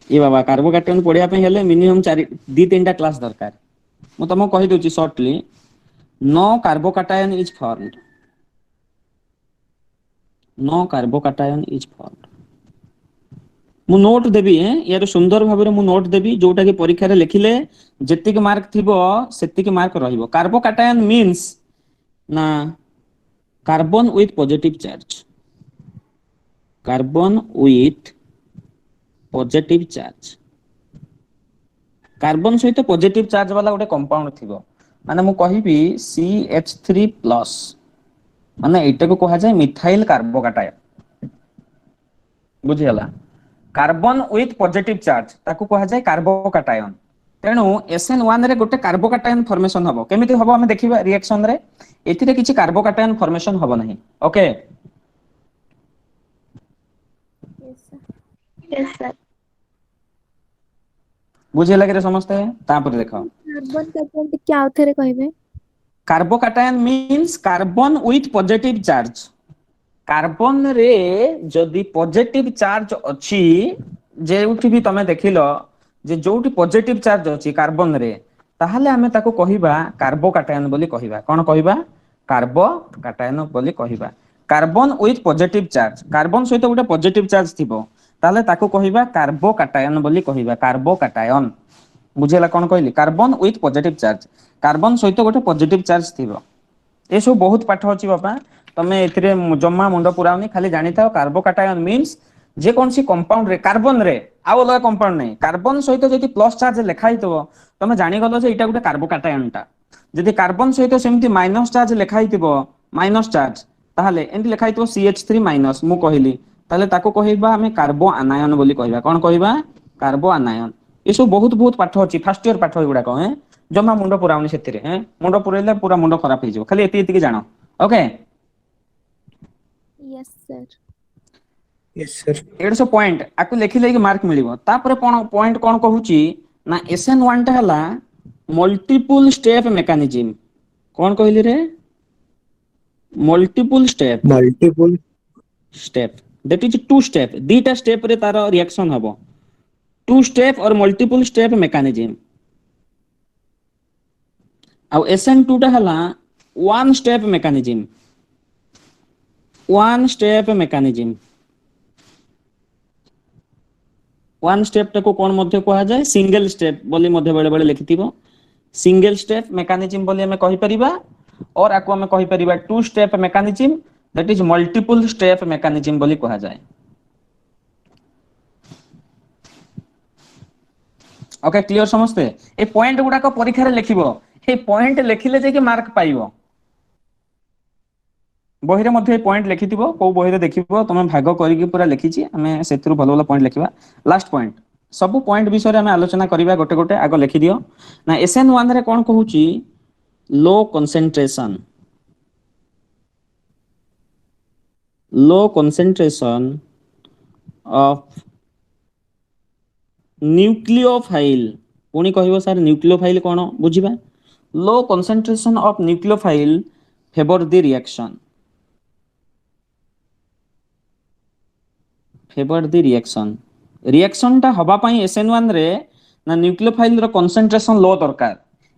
ए बाबा कार्बोकैटायन पढिया पे हेले मिनिमम 2-3टा क्लास दरकार मु तमो कहि दोची shortly no carbocation is formed no carbocation is formed मु नोट देबी यार सुंदर भाबरे मु नोट देबी जोटा कि परीक्षा रे लिखिले जेतिक मार्क थिबो सेतिक मार्क रहिबो कार्बोकैटायन मींस ना carbon with positive charge carbon with positive charge carbon सहित पॉजिटिव चार्ज वाला गोटे कंपाउंड थिबो माने मु कहिबी CH3+ माने एटा को कहा जाय मिथाइल कार्बोकैटायन बुझियला कार्बन विथ पॉजिटिव चार्ज ताकू कहा जाय कार्बोकैटायन तेणु SN1 रे गोटे कार्बोकाटायन फॉर्मेशन हबो केमिति हबो हम देखिबा रिएक्शन रे एथिरे किछि कार्बोकाटायन फॉर्मेशन हबो नहीं okay Yes, sir. Yes, sir. बुझे लगे रे समझते तापर देखो कार्बन cation क्या आउथरे कहबे carbocation means carbon with positive charge carbon रे जदि पॉजिटिव चार्ज अछि जेउठी भी तमे देखिलो जे जोउठी पॉजिटिव चार्ज अछि कार्बन रे ताहले हमें ताको कहिबा कार्बोकाटायन बोली कहिबा कोन कहिबा कार्बोकाटायन बोली कहिबा carbon with positive charge carbon सहित गोटे पॉजिटिव चार्ज थिबो ताहले ताको कहिबा कार्बोकाटायन बोली कहिबा कार्बोकाटायन बुझेला कोन कहली carbon with positive charge carbon सहित गोटे पॉजिटिव चार्ज थिबो ए सब बहुत पाठ अछि बापा तमे एथिरे जम्मा मुंड पुराउनी खाली जानि थाओ कार्बोकाटायन मींस जे कोनसी कंपाउंड रे कार्बन रे आउ अलग कंपाउंड नै कार्बन सहित जदि प्लस चार्ज लेखा हितबो तमे जानि गलो जे एटा गोटे कार्बोकाटायन टा जदि कार्बन सहित सेमति माइनस चार्ज लेखा हितबो माइनस चार्ज ताहले एंति लेखा हितबो CH3 माइनस मु कहिली ताहले ताको कहिबा हमें कार्बो आनायन बोली कहिबा कोन कहिबा कार्बो आनायन ए सब बहुत बहुत पाठ अछि फर्स्ट ईयर पाठ एगुडा को जम्मा मुंड पुराउनी सेतिरे मुंड पुरैले पूरा मुंड खराब हो खाली एति एति के जानो okay Yes, sir. Yes, sir. 150 point आकु लेखि लेके मार्क मिलिबो तापर पॉइंट कोन कहूची ना SN1 टा हला मल्टीपल स्टेप मेकानिज्म कोन कहली रे multiple Multiple. Step that is two step दीटा स्टेप रे तार रिएक्शन हबो टू स्टेप और मल्टीपल स्टेप मेकानिज्म आ SN2 टा हला one step mechanism one step mechanism one step टाको कोन मध्ये कहा जाय सिंगल स्टेप बोली मध्ये बेले बेले लिखिथिबो सिंगल स्टेप मेकानिज्म बोली हमें कहि परिबा और आको हमें कहि परिबा two step mechanism that is multiple step mechanism बोली कहा जाय ओके क्लियर समझते ए पॉइंट गुडा को परीक्षा रे लिखिबो ए पॉइंट लिखिले जे कि मार्क पाइबो बहिरे मध्ये पॉइंट लिखिथिबो को बहिरे देखिबो तमे भाग करी कि पूरा लिखिछि हमें सेतरु भलो भलो पॉइंट लिखिबा लास्ट पॉइंट सब पॉइंट विषय रे हमें आलोचना करिबा गोटे गोटे आगो लिखि दियो ना SN1 रे कोन कहूची लो कंसंट्रेशन ऑफ न्यूक्लियोफाइल पुणी कहबो सर न्यूक्लियोफाइल कोन बुझिबा low concentration of nucleophile favour the reaction टा हबा पई SN1 रे ना न्यूक्लियोफाइल रो कंसंट्रेशन लो दरकार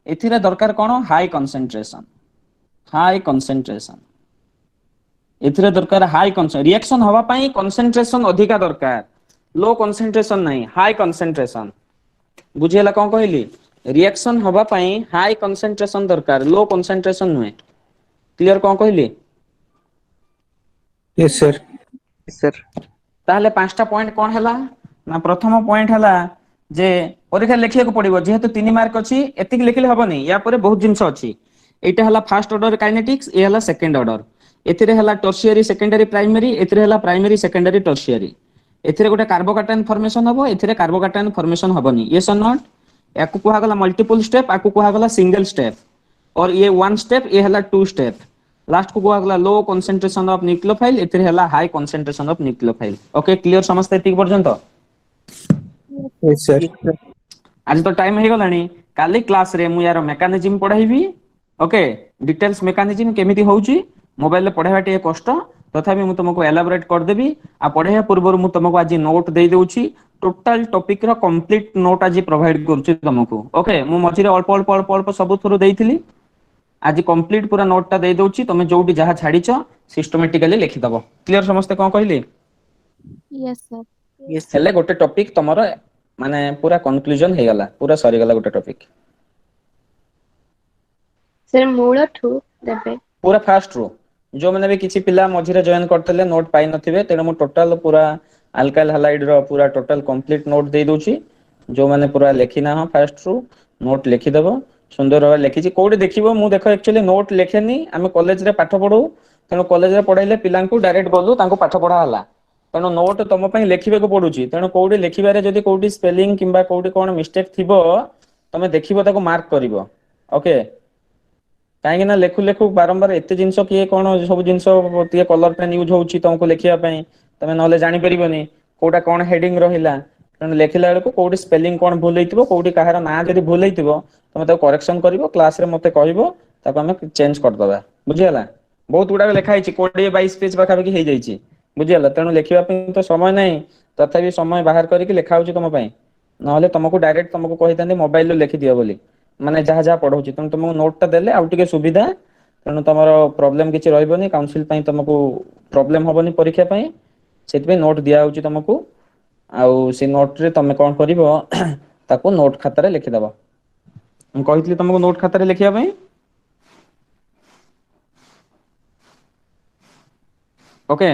एथिरे दरकार कोन हाई कंसंट्रेशन एथिरे दरकार हाई रिएक्शन हबा पई कंसंट्रेशन अधिका दरकार लो कंसंट्रेशन नहीं हाई कंसंट्रेशन बुझियला कोन कहली रिएक्शन हबा पई हाई कंसंट्रेशन दरकार लो कंसंट्रेशन नुहे क्लियर कोन कहली Yes, sir. Yes, sir. ताहले पांचटा पॉइंट कोन हला ना प्रथम पॉइंट हला जे परीक्षा लेखिया को पड़िबो जेहेतु 3 मार्क अछि एतिक लेखिले हबो नै या परे बहुत जिंस अछि एटा हला फर्स्ट ऑर्डर काइनेटिक्स ए हला सेकंड ऑर्डर एथिरे हला टर्शियरी सेकेंडरी प्राइमरी एथिरे हला प्राइमरी सेकेंडरी टर्शियरी एथिरे गोटे कार्बोकाटायन फॉर्मेशन हबो एथिरे कार्बोकाटायन फॉर्मेशन हबोनी यस और नॉट याकु कोहा गला मल्टीपल स्टेप आकु कोहा गला सिंगल स्टेप और ये वन स्टेप ये हला टू स्टेप लास्ट को कोहा गला लो कंसंट्रेशन ऑफ न्यूक्लियोफाइल एथिरे हला high concentration of nucleophile okay clear समझते एतिक पर्यंत Yes, sir. Yes, sir. आज तो टाइम हे गलानी काली क्लास रे मु यार मेकानिज्म पढाइबी ओके डिटेल्स मेकानिज्म केमिति होउची मोबाइल रे पढाइबा टे कष्ट तथापि मु तुमको एलाबोरेट कर देबी आ पढाइया पूर्व मु तुमको आज नोट दे देउची टोटल टॉपिक रो कंप्लीट नोट आज प्रोवाइड करछु तुमको ओके मु मझिरे अल्प अल्प अल्प अल्प सब थरो देइथिली आज कंप्लीट पूरा नोट ता दे दउची तमे जोटी जहा छाडीछ सिस्टमैटिकली लिखि दबो क्लियर समझते कोन कहली Yes, sir. Yes, sir. हेले गोटे टॉपिक तमरो माने पूरा कंक्लूजन हे गला पूरा सरी गला गोटे टॉपिक सर मूलठू देबे पूरा फास्ट रो जो मैंने भी किसी पिला मझिरे जॉइन करतले नोट पाई नथिबे तेनो मु टोटल पूरा अल्काइल हैलाइड रो पूरा टोटल कंप्लीट नोट दे दोची जो मैंने पूरा लेखि ना हो फास्ट रो नोट लिखि देबो सुंदर भाबे लिखिची कोडी देखिबो मु देखो एक्चुअली नोट लेखेनी हम कॉलेज रे पाठ पढू तेनो कॉलेज रे पढाइले पिलांकु डायरेक्ट बोलू तांको पाठ पढा हला तेनो नोट तम पई लेखिबे को पडुची तेनो कोडी लेखिबारे जदी कोडी स्पेलिंग किबा कोडी कोन मिस्टेक थिबो ତମେ ଦେଖିବ ତାକୁ ମାର୍କ କରିବ ଓକେ। କାହିଁକି ନା ଲେଖୁ ଲେଖୁ ବାରମ୍ବାର ଏତେ ଜିନିଷ କିଏ କଣ ସବୁ ଜିନିଷ ଟିକେ କଲର ପେନ୍ ୟୁଜ ହଉଛି ତମକୁ ଲେଖିବା ପାଇଁ, ତମେ ନହେଲେ ଜାଣିପାରିବନି କୋଉଟା କଣ ହେଡିଙ୍ଗ ରହିଲା। ତେଣୁ ଲେଖିଲା ବେଳକୁ କୋଉଠି ସ୍ପେଲିଂ କଣ ଭୁଲ ହେଇଥିବ, କୋଉଠି କାହାର ନାଁ ଯଦି ଭୁଲ ହେଇଥିବ ତମେ ତାକୁ କରେକ୍ସନ କରିବ, କ୍ଲାସରେ ମତେ କହିବ, ତାକୁ ଆମେ ଚେଞ୍ଜ କରିଦବା। ବୁଝିଗଲା? ବହୁତ ଗୁଡାକ ଲେଖା ହେଇଛି, 20-22 ପେଜ ପାଖାପାଖି ହେଇଯାଇଛି। ବୁଝିଗଲା? ତେଣୁ ଲେଖିବା ପାଇଁ ତ ସମୟ ନାହିଁ, ତଥାପି ସମୟ ବାହାର କରିକି ଲେଖା ହଉଛି ତମ ପାଇଁ। ନହେଲେ ତମକୁ ଡାଇରେକ୍ଟ ତମକୁ କହିଥାନ୍ତି ମୋବାଇଲରୁ ଲେଖିଦିଅ ବୋଲି, ମାନେ ଯାହା ଯାହା ପଢଉଛି। ତେଣୁ ତମକୁ ନୋଟ ଟା ଦେଲେ ଆଉ ଟିକେ ସୁବିଧା। ତେଣୁ ତମର ପ୍ରୋବ୍ଲେମ କିଛି ରହିବନି, କାଉନସିଲ ପାଇଁ ତମକୁ ପ୍ରୋବ୍ଲେମ ହବନି ପରୀକ୍ଷା ପାଇଁ। ସେଥିପାଇଁ ନୋଟ ଦିଆ ହଉଛି ତମକୁ। ଆଉ ସେ ନୋଟ ରେ ତମେ କଣ କରିବ, ତାକୁ ନୋଟ ଖାତାରେ ଲେଖିଦବ। ମୁଁ କହିଥିଲି ତମକୁ ନୋଟ ଖାତାରେ ଲେଖିବା ପାଇଁ। ଓକେ।